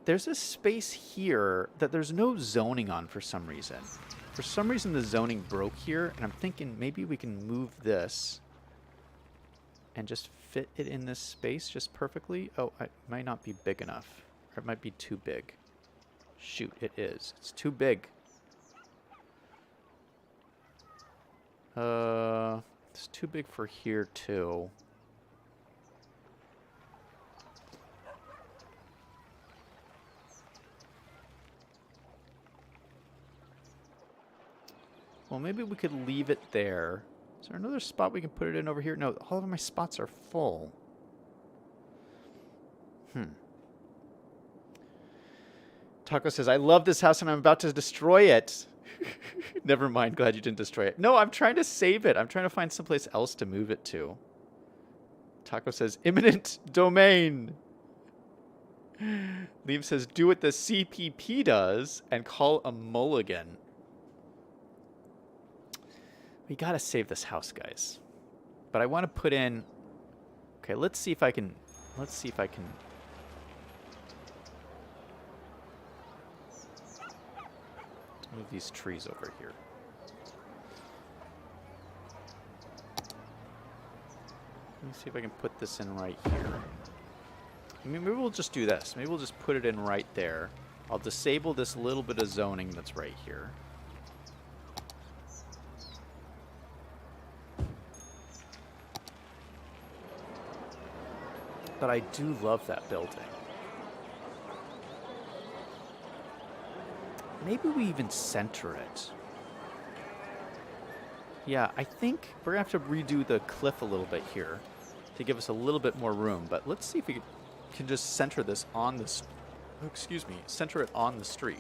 There's a space here that there's no zoning on for some reason. For some reason, the zoning broke here, and I'm thinking maybe we can move this and just fit it in this space just perfectly. Oh, it might not be big enough. Or it might be too big. Shoot, it is. It's too big. It's too big for here, too. Well, maybe we could leave it there. Is there another spot we can put it in over here? No, all of my spots are full. Taco says, I love this house and I'm about to destroy it. Never mind, glad you didn't destroy it. No, I'm trying to save it. I'm trying to find someplace else to move it to. Taco says, imminent domain. Liam says, do what the CPP does and call a mulligan. We gotta save this house, guys. But I want to put in... Okay, let's see if I can... Move these trees over here. Let me see if I can put this in right here. I mean, maybe we'll just do this. Maybe we'll just put it in right there. I'll disable this little bit of zoning that's right here. But I do love that building. Maybe we even center it. Yeah, I think we're going to have to redo the cliff a little bit here to give us a little bit more room. But let's see if we can just center this on this... Oh, excuse me. Center it on the street.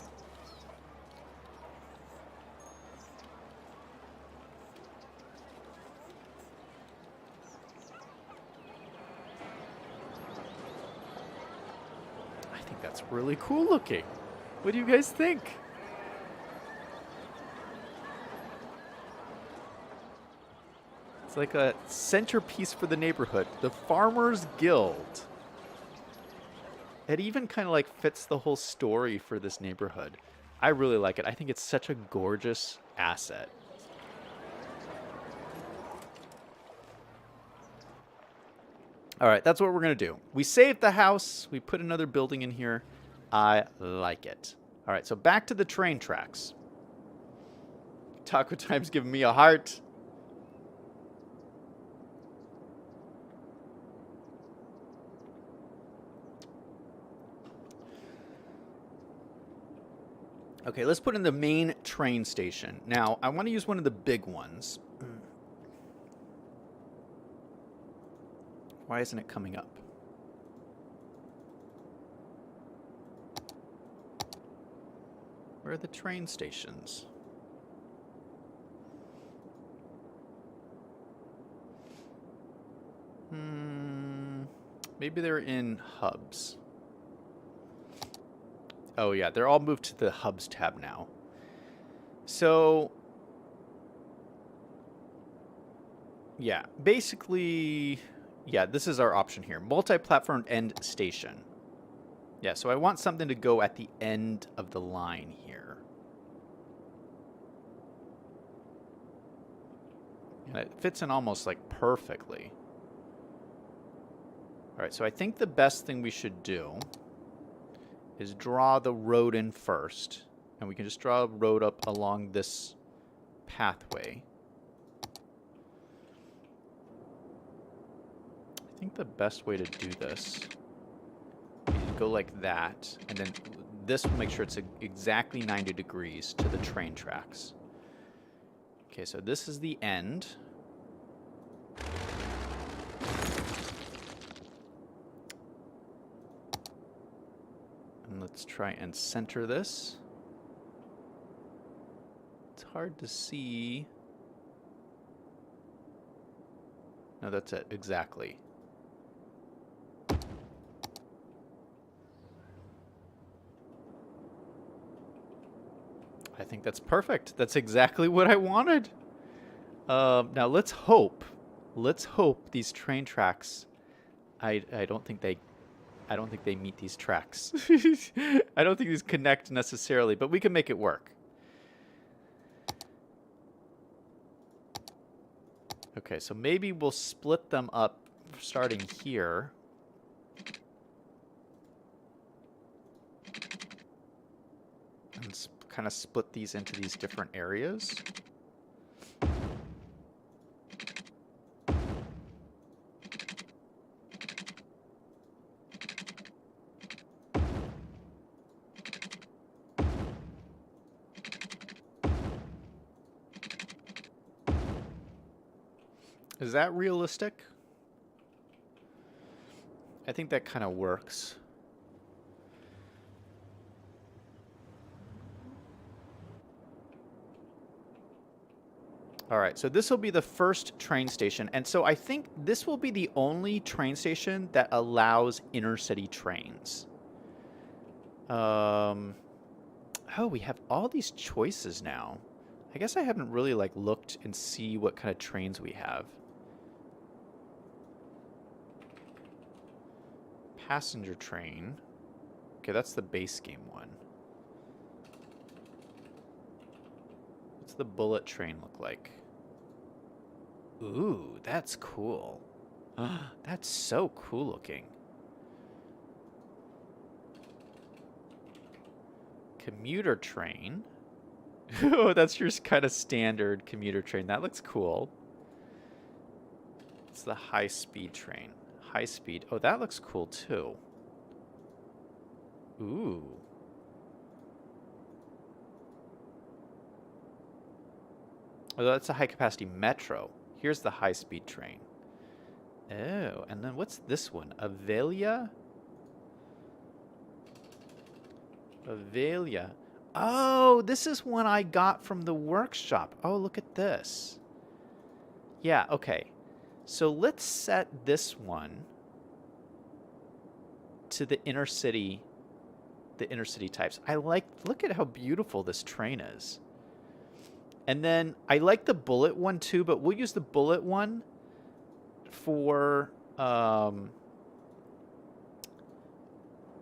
I think that's really cool looking. What do you guys think? It's like a centerpiece for the neighborhood. The Farmers Guild. It even kind of like fits the whole story for this neighborhood. I really like it. I think it's such a gorgeous asset. All right, that's what we're going to do. We saved the house. We put another building in here. I like it. All right, so back to the train tracks. Taco Time's giving me a heart. Okay, let's put in the main train station. Now, I want to use one of the big ones. Why isn't it coming up? Where are the train stations? Maybe they're in hubs. Oh, yeah, they're all moved to the hubs tab now. So, yeah, basically, yeah, this is our option here. Multi-platform end station. Yeah, so I want something to go at the end of the line here. And it fits in almost like perfectly. All right, so I think the best thing we should do is draw the road in first. And we can just draw a road up along this pathway. I think the best way to do this is go like that, and then this will make sure it's exactly 90 degrees to the train tracks. Okay, so this is the end. And let's try and center this. It's hard to see. No, that's it, exactly. I think that's perfect. That's exactly what I wanted. Now let's hope these train tracks. I don't think they meet these tracks. I don't think these connect necessarily, but we can make it work. Okay, so maybe we'll split them up starting here. And kind of split these into these different areas. Is that realistic? I think that kind of works. All right, so this will be the first train station. And so I think this will be the only train station that allows intercity trains. Oh, we have all these choices now. I guess I haven't really like looked and see what kind of trains we have. Passenger train. Okay, that's the base game one. What's the bullet train look like? Ooh, that's cool. That's so cool looking. Commuter train. Oh, that's your kind of standard commuter train. That looks cool. It's the high-speed train. High speed. Oh, that looks cool too. Ooh. Oh, that's a high-capacity metro. Here's the high-speed train. Oh, and then what's this one? Avelia? Avelia. Oh, this is one I got from the workshop. Oh, look at this. Yeah, okay. So let's set this one to the inner city types. Look at how beautiful this train is. And then I like the bullet one too, but we'll use the bullet one for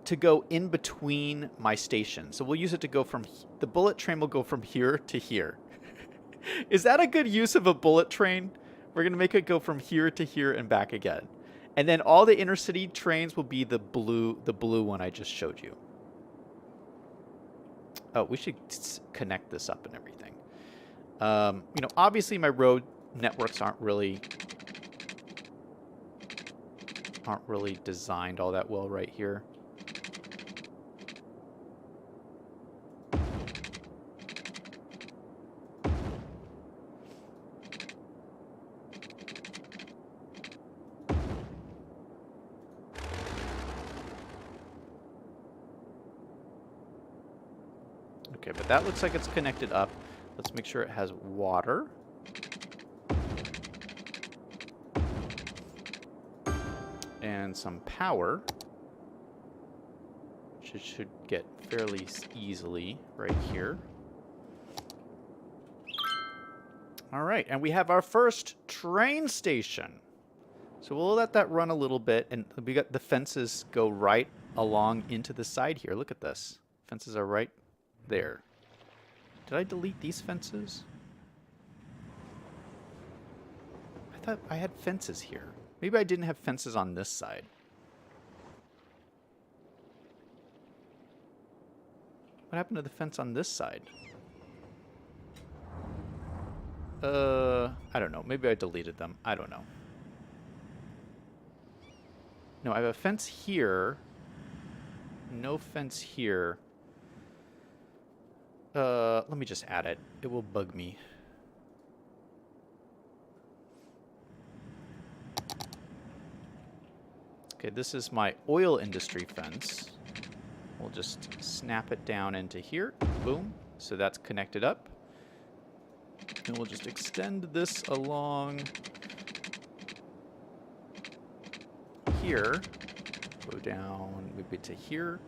to go in between my stations. So we'll use it to go from, the bullet train will go from here to here. Is that a good use of a bullet train? We're going to make it go from here to here and back again. And then all the intercity trains will be the blue one I just showed you. Oh, we should connect this up and everything. You know, obviously my road networks aren't really designed all that well right here. Okay, but that looks like it's connected up. Let's make sure it has water. And some power. Which it should get fairly easily right here. All right, and we have our first train station. So we'll let that run a little bit, and we got the fences go right along into the side here. Look at this. Fences are right there. Did I delete these fences? thought I had fences here. Maybe I didn't have fences on this side. What happened to the fence on this side? I don't know. Maybe I deleted them. I don't know. No, I have a fence here. No fence here. Let me just add it. It will bug me. Okay, this is my oil industry fence. We'll just snap it down into here. Boom. So that's connected up. And we'll just extend this along here. Go down maybe to here.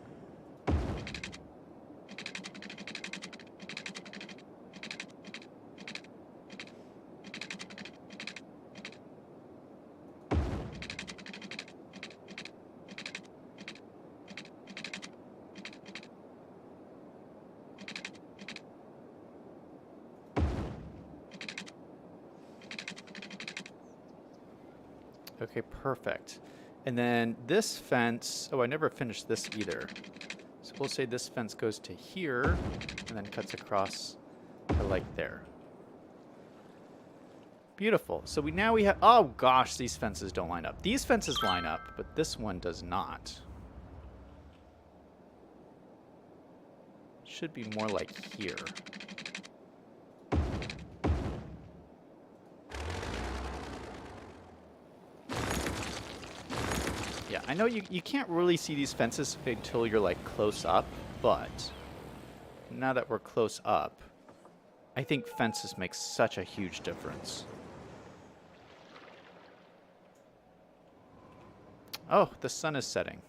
Okay, perfect. And then this fence, oh, I never finished this either. So we'll say this fence goes to here and then cuts across to like there. Beautiful. So now we have, oh gosh, these fences don't line up. These fences line up, but this one does not. Should be more like here. Yeah, I know you can't really see these fences until you're like close up, but now that we're close up, I think fences make such a huge difference. Oh, the sun is setting.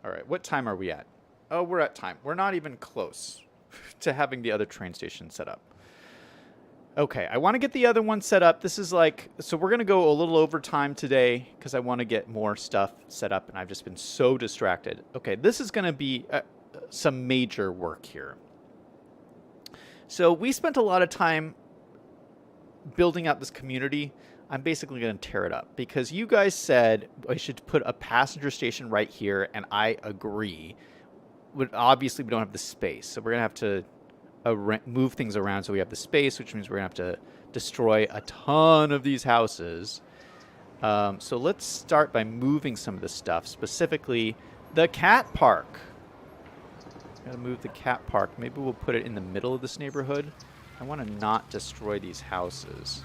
All right, what time are we at? Oh, we're at time. We're not even close to having the other train station set up. Okay, I want to get the other one set up. This is like, so we're going to go a little over time today because I want to get more stuff set up and I've just been so distracted. Okay, this is going to be some major work here. So we spent a lot of time building out this community. I'm basically going to tear it up because you guys said I should put a passenger station right here, and I agree. But obviously, we don't have the space, so we're going to have to move things around so we have the space, which means we're going to have to destroy a ton of these houses. So let's start by moving some of this stuff, specifically the cat park. Got to move the cat park. Maybe we'll put it in the middle of this neighborhood. I want to not destroy these houses.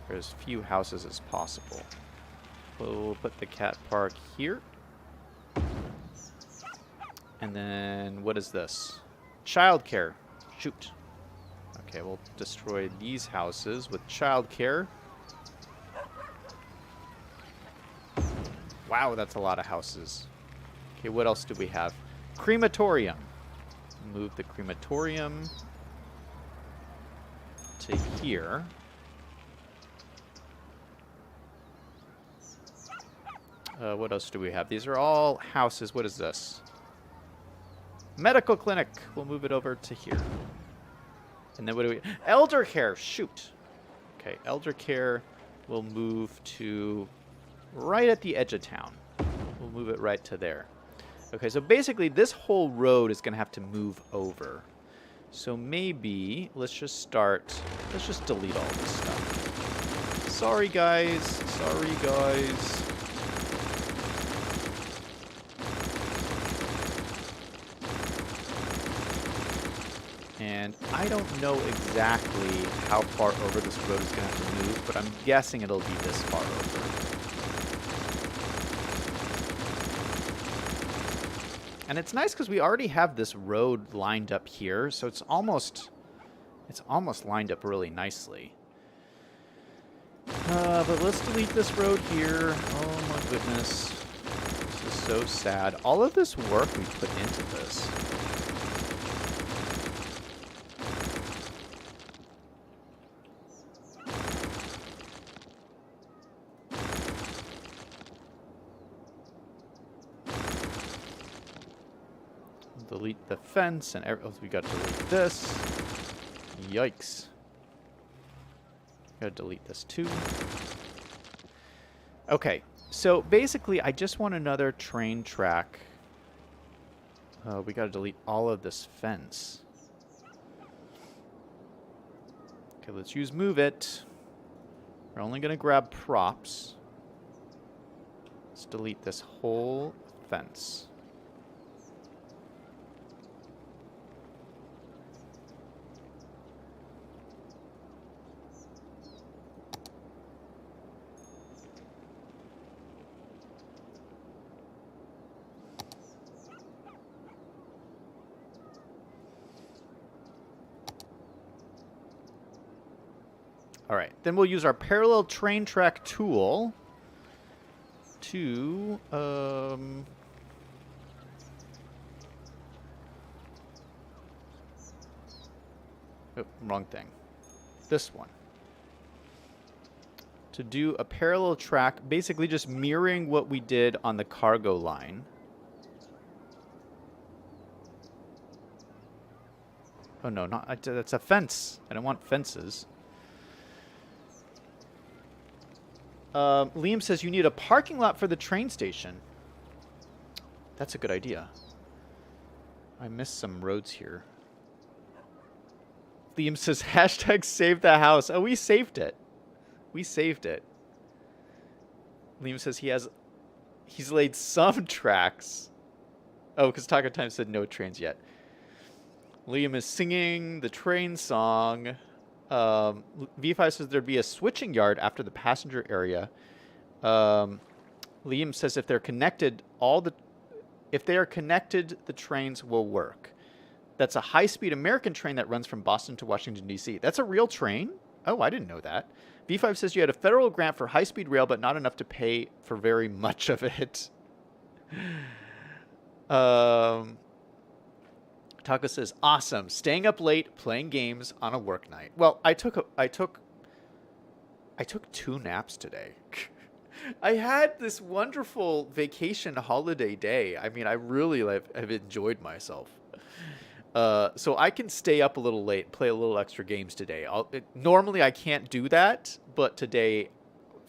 For as few houses as possible. We'll put the cat park here. And then, what is this? Childcare. Shoot. Okay, we'll destroy these houses with childcare. Wow, that's a lot of houses. Okay, what else do we have? Crematorium. Move the crematorium to here. What else do we have? These are all houses. What is this? Medical clinic. We'll move it over to here. And then what do we... Elder care. Shoot. Okay, elder care will move to right at the edge of town. We'll move it right to there. Okay, so basically this whole road is going to have to move over. So maybe let's just start... Let's just delete all this stuff. Sorry, guys. Sorry, guys. And I don't know exactly how far over this road is going to have to move, but I'm guessing it'll be this far over. And it's nice because we already have this road lined up here, so it's almost lined up really nicely. But let's delete this road here. Oh my goodness. This is so sad. All of this work we put into this. Delete the fence, and we got to delete this. Yikes. Gotta delete this too. Okay, so basically I just want another train track. We gotta delete all of this fence. Okay, let's use move it. We're only gonna grab props. Let's delete this whole fence. All right, then we'll use our parallel train track tool to, oh, wrong thing. This one. To do a parallel track, basically just mirroring what we did on the cargo line. Oh no, not that's a fence. I don't want fences. Liam says you need a parking lot for the train station. That's a good idea. I missed some roads here. Liam says hashtag save the house. Oh, we saved it. We saved it. Liam says he's laid some tracks. Oh, because Taco Time said no trains yet. Liam is singing the train song. V5 says there'd be a switching yard after the passenger area. Liam says if they're connected, the trains will work. That's a high-speed American train that runs from Boston to Washington, D.C. That's a real train? Oh, I didn't know that. V5 says you had a federal grant for high-speed rail, but not enough to pay for very much of it. Taco says, awesome. Staying up late, playing games on a work night. Well, I took 2 naps today. I had this wonderful vacation holiday day. I mean, I really have enjoyed myself. So I can stay up a little late, play a little extra games today. Normally I can't do that, but today,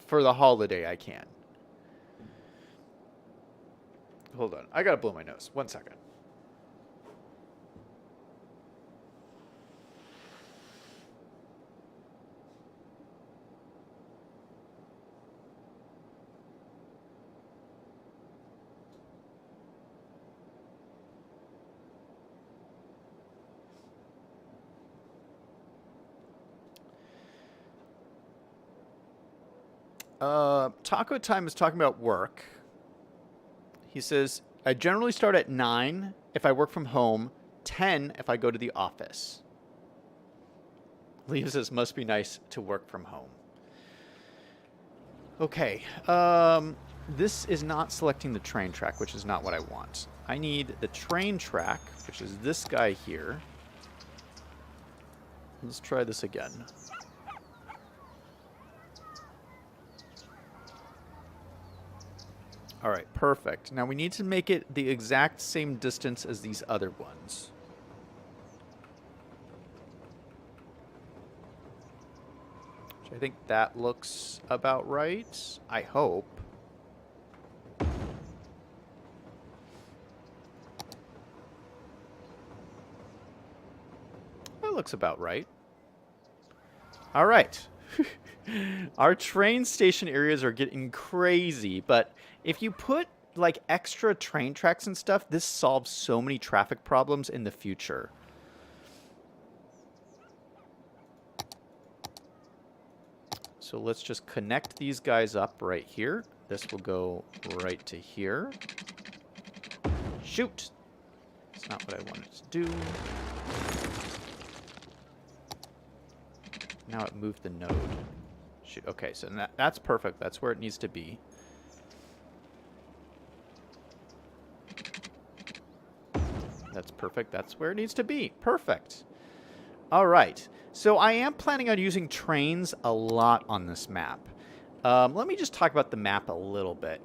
for the holiday, I can. Hold on. I gotta blow my nose. 1 second. Taco Time is talking about work. He says, I generally start at 9 if I work from home, 10 if I go to the office. Leo says, must be nice to work from home. Okay. This is not selecting the train track, which is not what I want. I need the train track, which is this guy here. Let's try this again. All right, perfect. Now we need to make it the exact same distance as these other ones. Which I think that looks about right. I hope. That looks about right. All right. Our train station areas are getting crazy, but if you put like extra train tracks and stuff, this solves so many traffic problems in the future. So let's just connect these guys up right here. This will go right to here. Shoot! That's not what I wanted to do. Now it moved the node. Shoot. Okay, so that's perfect. That's where it needs to be. That's perfect. That's where it needs to be. Perfect. All right. So I am planning on using trains a lot on this map. Let me just talk about the map a little bit.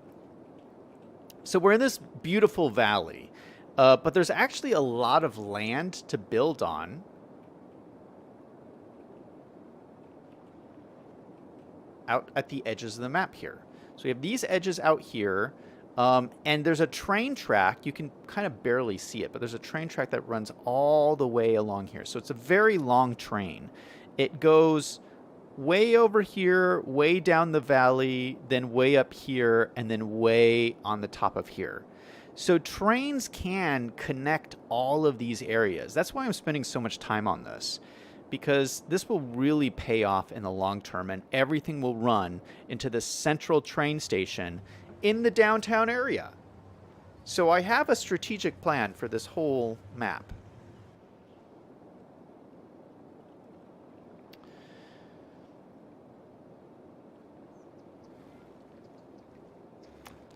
So we're in this beautiful valley. But there's actually a lot of land to build on. Out at the edges of the map here. So we have these edges out here. And there's a train track. You can kind of barely see it, but there's a train track that runs all the way along here. So it's a very long train. It goes way over here, way down the valley, then way up here, and then way on the top of here. So trains can connect all of these areas. That's why I'm spending so much time on this, because this will really pay off in the long term, and everything will run into the central train station in the downtown area. So I have a strategic plan for this whole map.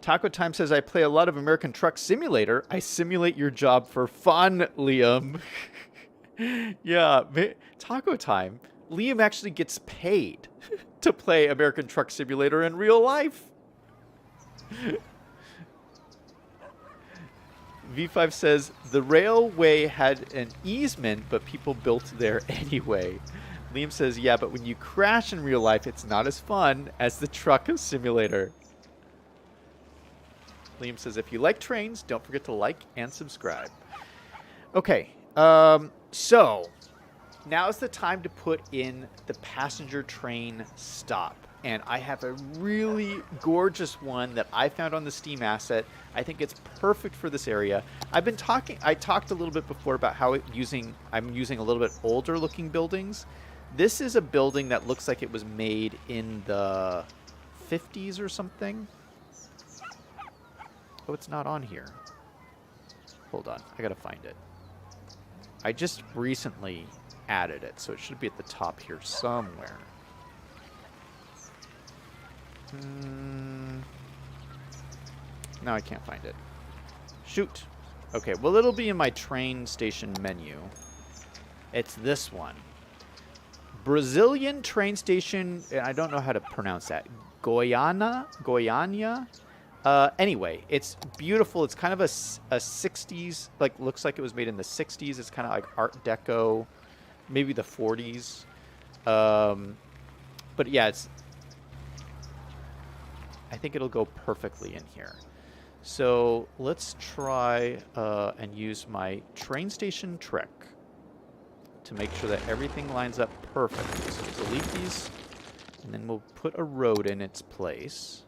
Taco Time says, I play a lot of American Truck Simulator. I simulate your job for fun, Liam. Yeah, Taco Time. Liam actually gets paid to play American Truck Simulator in real life. V5 says, the railway had an easement, but people built there anyway. Liam says, yeah, but when you crash in real life, it's not as fun as the truck simulator. Liam says, if you like trains, don't forget to like and subscribe. Okay, so now's the time to put in the passenger train stop. And I have a really gorgeous one that I found on the Steam asset. I think it's perfect for this area. I talked a little bit before about how I'm using a little bit older looking buildings. This is a building that looks like it was made in the 50s or something. Oh, it's not on here. Hold on, I gotta find it. I just recently added it, so it should be at the top here somewhere. No, I can't find it. Shoot. Okay, well, it'll be in my train station menu. It's this one. Brazilian train station, I don't know how to pronounce that. Goiânia? Anyway, it's beautiful. It's kind of a 60s, like, looks like it was made in the 60s. It's kind of like Art Deco, maybe the 40s. But yeah, I think it'll go perfectly in here. So let's try and use my train station trick to make sure that everything lines up perfectly. So we'll delete these, and then we'll put a road in its place.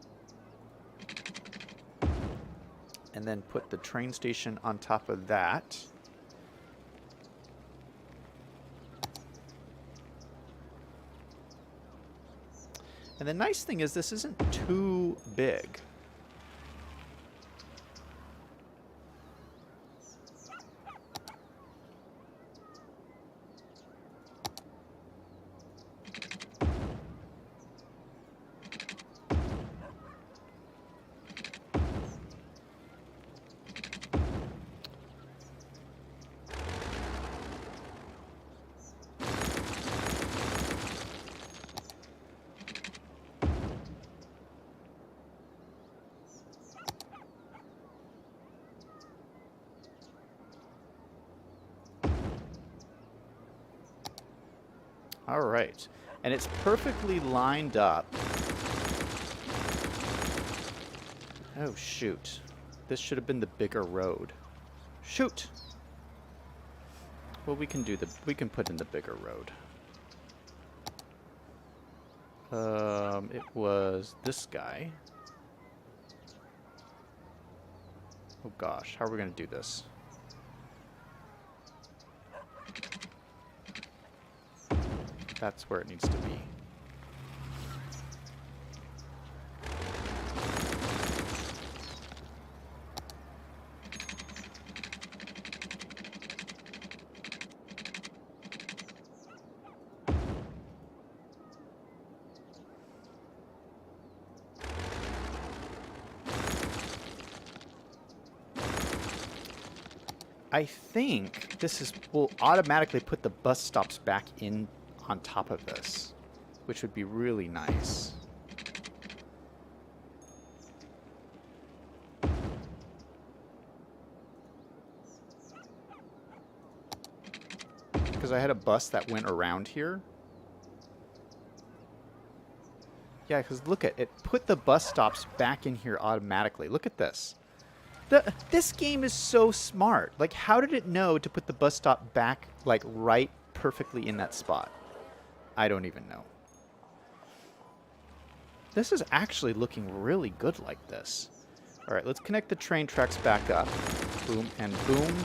And then put the train station on top of that. And the nice thing is this isn't too big. All right, and it's perfectly lined up. Oh, shoot. This should have been the bigger road. Shoot. Well, we can put in the bigger road. It was this guy. Oh gosh, how are we gonna do this? That's where it needs to be. I think this will automatically put the bus stops back in on top of this, which would be really nice. because I had a bus that went around here. Yeah, because look at it. Put the bus stops back in here automatically. Look at this. This game is so smart. Like, how did it know to put the bus stop back, like, right perfectly in that spot? I don't even know. This is actually looking really good like this. All right, let's connect the train tracks back up. Boom and boom.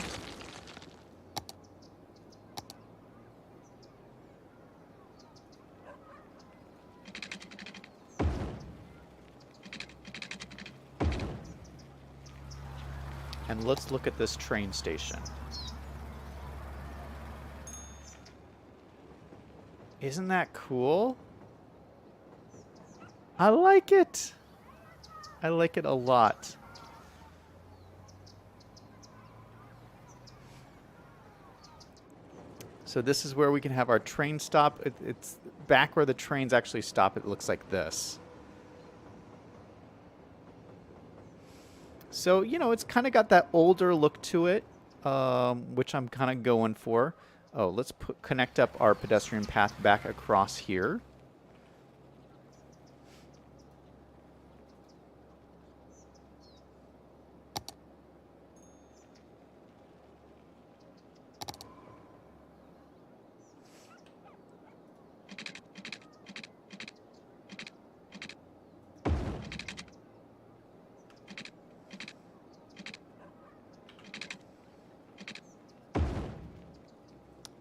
And let's look at this train station. Isn't that cool? I like it. I like it a lot. So this is where we can have our train stop. It's back where the trains actually stop. It looks like this. So, you know, it's kind of got that older look to it, which I'm kind of going for. Oh, let's connect up our pedestrian path back across here.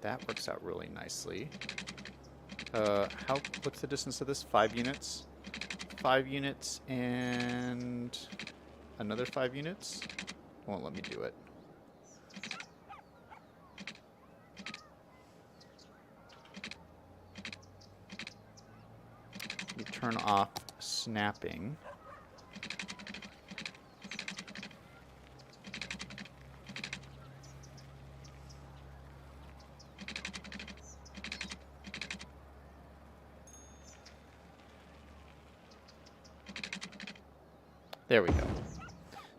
That works out really nicely. What's the distance of this? 5 units? 5 units and another 5 units? Won't let me do it. You turn off snapping. There we go.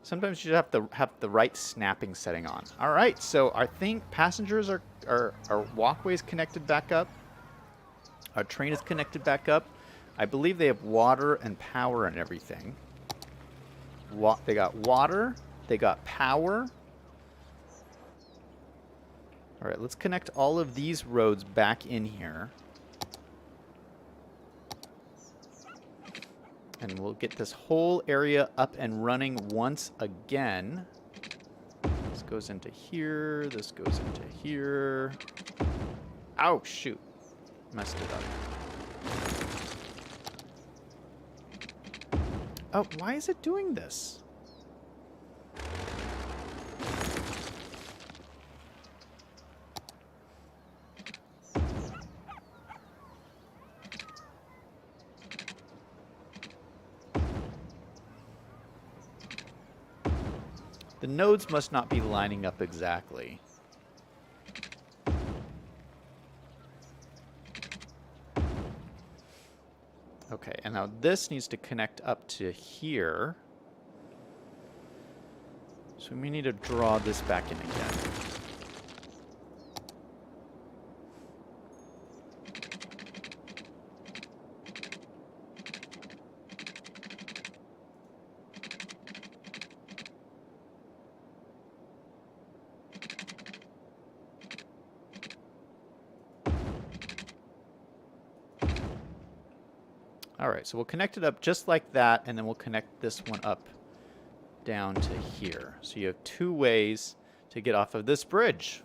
Sometimes you have to have the right snapping setting on. All right, so our passengers are walkways connected back up. Our train is connected back up. I believe they have water and power and everything. They got water. They got power. All right, let's connect all of these roads back in here. And we'll get this whole area up and running once again. This goes into here. This goes into here. Oh, shoot. Messed it up. Oh, why is it doing this? The nodes must not be lining up exactly. Okay, and now this needs to connect up to here. So we need to draw this back in again. All right, so we'll connect it up just like that, and then we'll connect this one up down to here. So you have 2 ways to get off of this bridge.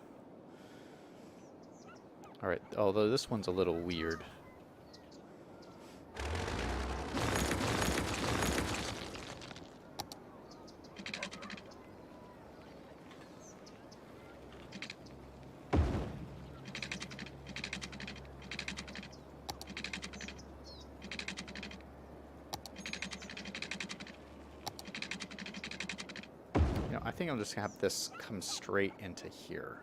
All right, although this one's a little weird. I think I'm just going to have this come straight into here.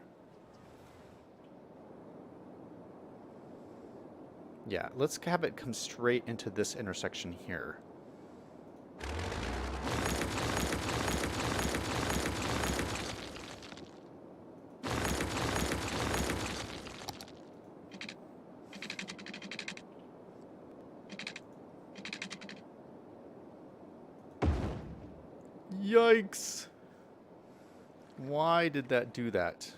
Yeah, let's have it come straight into this intersection here. Yikes. Why did that do that?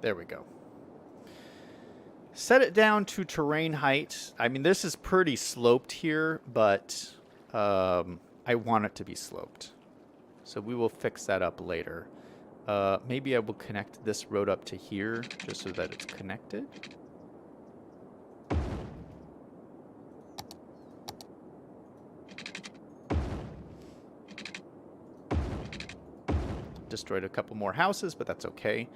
There we go. Set it down to terrain height. I mean, this is pretty sloped here, but I want it to be sloped. So we will fix that up later. Maybe I will connect this road up to here just so that it's connected. Destroyed a couple more houses, but that's okay.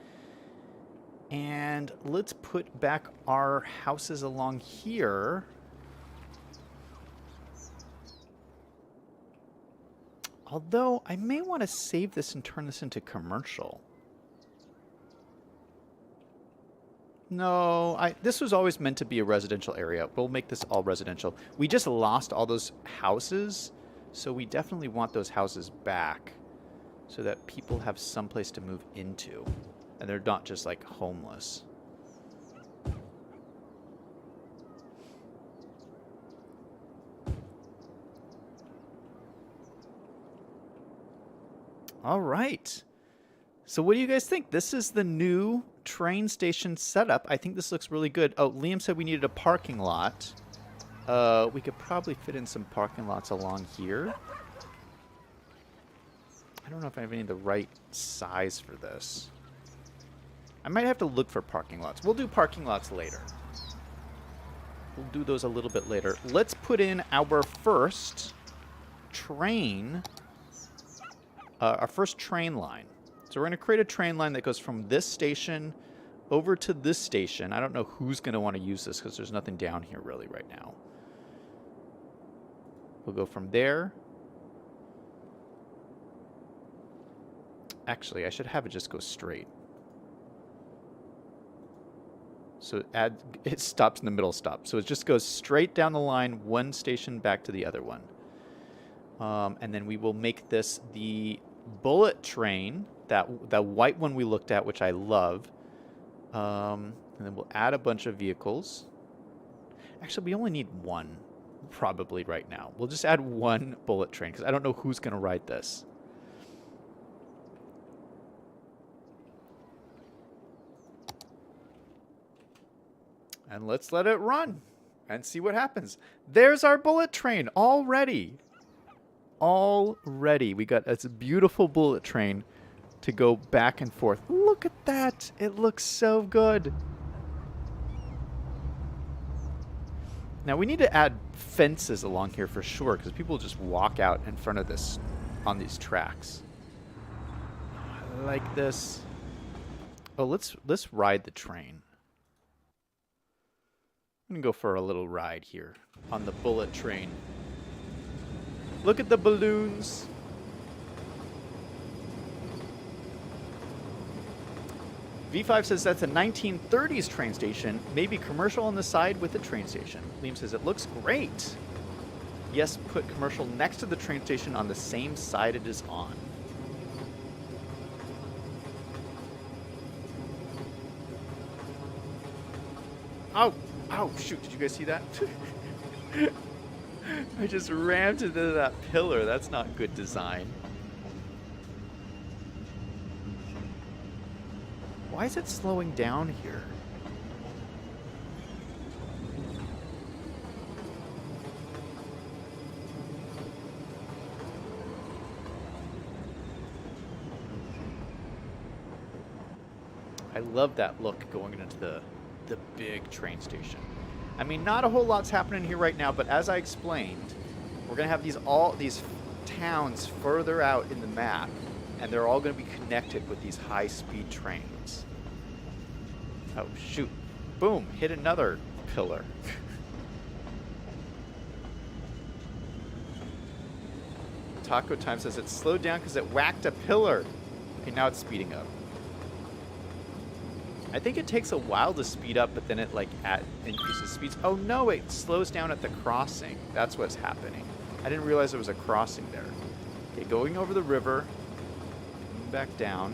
And let's put back our houses along here. Although, I may want to save this and turn this into commercial. No, this was always meant to be a residential area. We'll make this all residential. We just lost all those houses, so we definitely want those houses back so that people have someplace to move into. And they're not just, like, homeless. All right. So what do you guys think? This is the new train station setup. I think this looks really good. Oh, Liam said we needed a parking lot. We could probably fit in some parking lots along here. I don't know if I have any of the right size for this. I might have to look for parking lots. We'll do parking lots later. We'll do those a little bit later. Let's put in our first train, our first train line. So we're going to create a train line that goes from this station over to this station. I don't know who's going to want to use this because there's nothing down here really right now. We'll go from there. Actually, I should have it just go straight. So it stops in the middle stop. So it just goes straight down the line, one station back to the other one. And then we will make this the bullet train, that white one we looked at, which I love. And then we'll add a bunch of vehicles. Actually, we only need one probably right now. We'll just add one bullet train because I don't know who's going to ride this. And let's let it run and see what happens. There's our bullet train already. Already. We got a beautiful bullet train to go back and forth. Look at that. It looks so good. Now we need to add fences along here for sure because people just walk out in front of this on these tracks. I like this. Oh, let's ride the train. I'm going to go for a little ride here on the bullet train. Look at the balloons. V5 says that's a 1930s train station, maybe commercial on the side with the train station. Liam says it looks great. Yes, put commercial next to the train station on the same side it is on. Oh! Oh, shoot, did you guys see that? I just rammed into that pillar. That's not good design. Why is it slowing down here? I love that look going into the big train station. I mean, not a whole lot's happening here right now, but as I explained, we're going to have these towns further out in the map, and they're all going to be connected with these high-speed trains. Oh, shoot. Boom, hit another pillar. Taco Time says it slowed down because it whacked a pillar. Okay, now it's speeding up. I think it takes a while to speed up, but then it like increases speeds. Oh no, it slows down at the crossing. That's what's happening. I didn't realize there was a crossing there. Okay, going over the river, back down,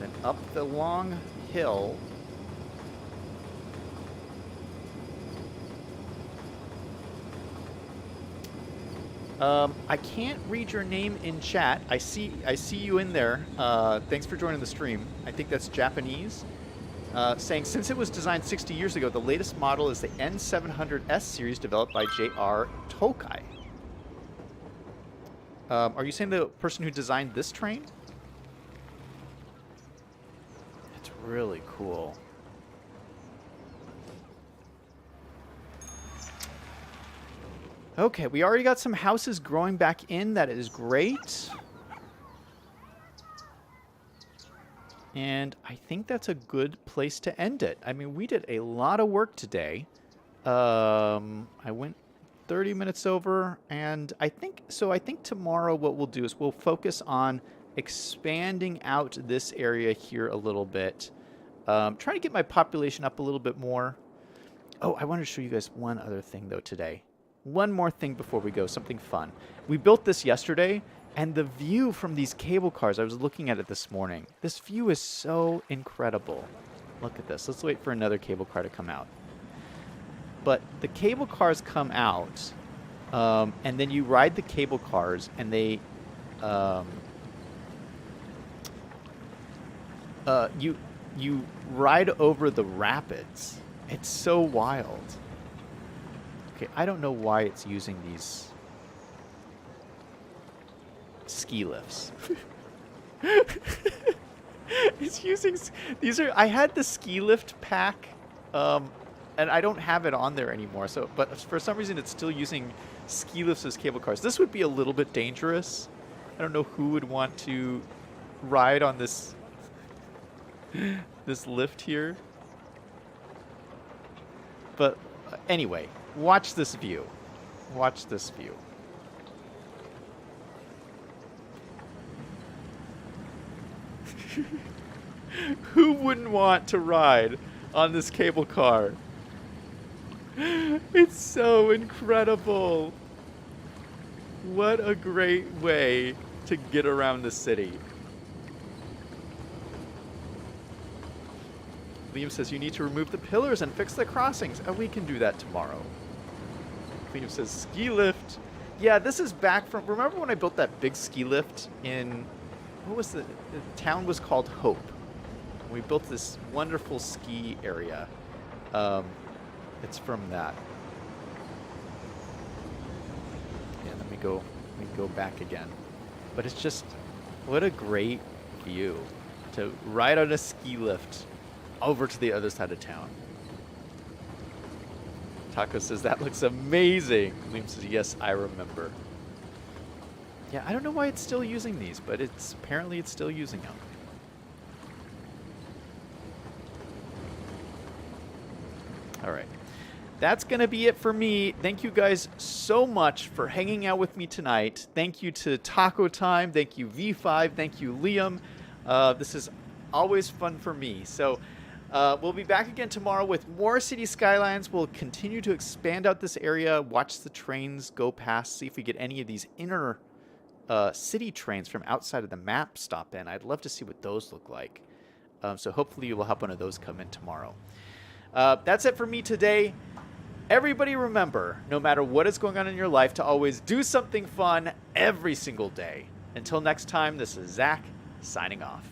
then up the long hill. I can't read your name in chat. I see you in there. Thanks for joining the stream. I think that's Japanese. Saying, since it was designed 60 years ago, the latest model is the N700S series developed by J.R. Tokai. Are you saying the person who designed this train? It's really cool. Okay, we already got some houses growing back in. That is great. And I think that's a good place to end it. I mean, we did a lot of work today. I went 30 minutes over, and I think tomorrow what we'll do is we'll focus on expanding out this area here a little bit. Trying to get my population up a little bit more. Oh, I wanted to show you guys one other thing, though, today. One more thing before we go, something fun. We built this yesterday, and the view from these cable cars, I was looking at it this morning. This view is so incredible. Look at this. Let's wait for another cable car to come out. But the cable cars come out, and then you ride the cable cars, and they... you ride over the rapids. It's so wild. Okay, I don't know why it's using these ski lifts. It's using these are. I had the ski lift pack, and I don't have it on there anymore. So, but for some reason, it's still using ski lifts as cable cars. This would be a little bit dangerous. I don't know who would want to ride on this this lift here. But anyway, watch this view. Watch this view. Who wouldn't want to ride on this cable car? It's so incredible. What a great way to get around the city. Liam says you need to remove the pillars and fix the crossings. Oh, we can do that tomorrow. Liam says ski lift. Yeah, this is back from... Remember when I built that big ski lift in... What was the town was called Hope. We built this wonderful ski area. It's from that. Yeah, let me go back again. But it's just, what a great view to ride on a ski lift over to the other side of town. Taco says that looks amazing. Liam says yes, I remember. Yeah, I don't know why it's still using these, but apparently it's still using them. All right. That's going to be it for me. Thank you guys so much for hanging out with me tonight. Thank you to Taco Time. Thank you, V5. Thank you, Liam. This is always fun for me. So we'll be back again tomorrow with more City Skylines. We'll continue to expand out this area, watch the trains go past, see if we get any of these inner city trains from outside of the map stop in. I'd love to see what those look like. So hopefully you will have one of those come in tomorrow. That's it for me today. Everybody remember, no matter what is going on in your life, to always do something fun every single day. Until next time, this is Zach signing off.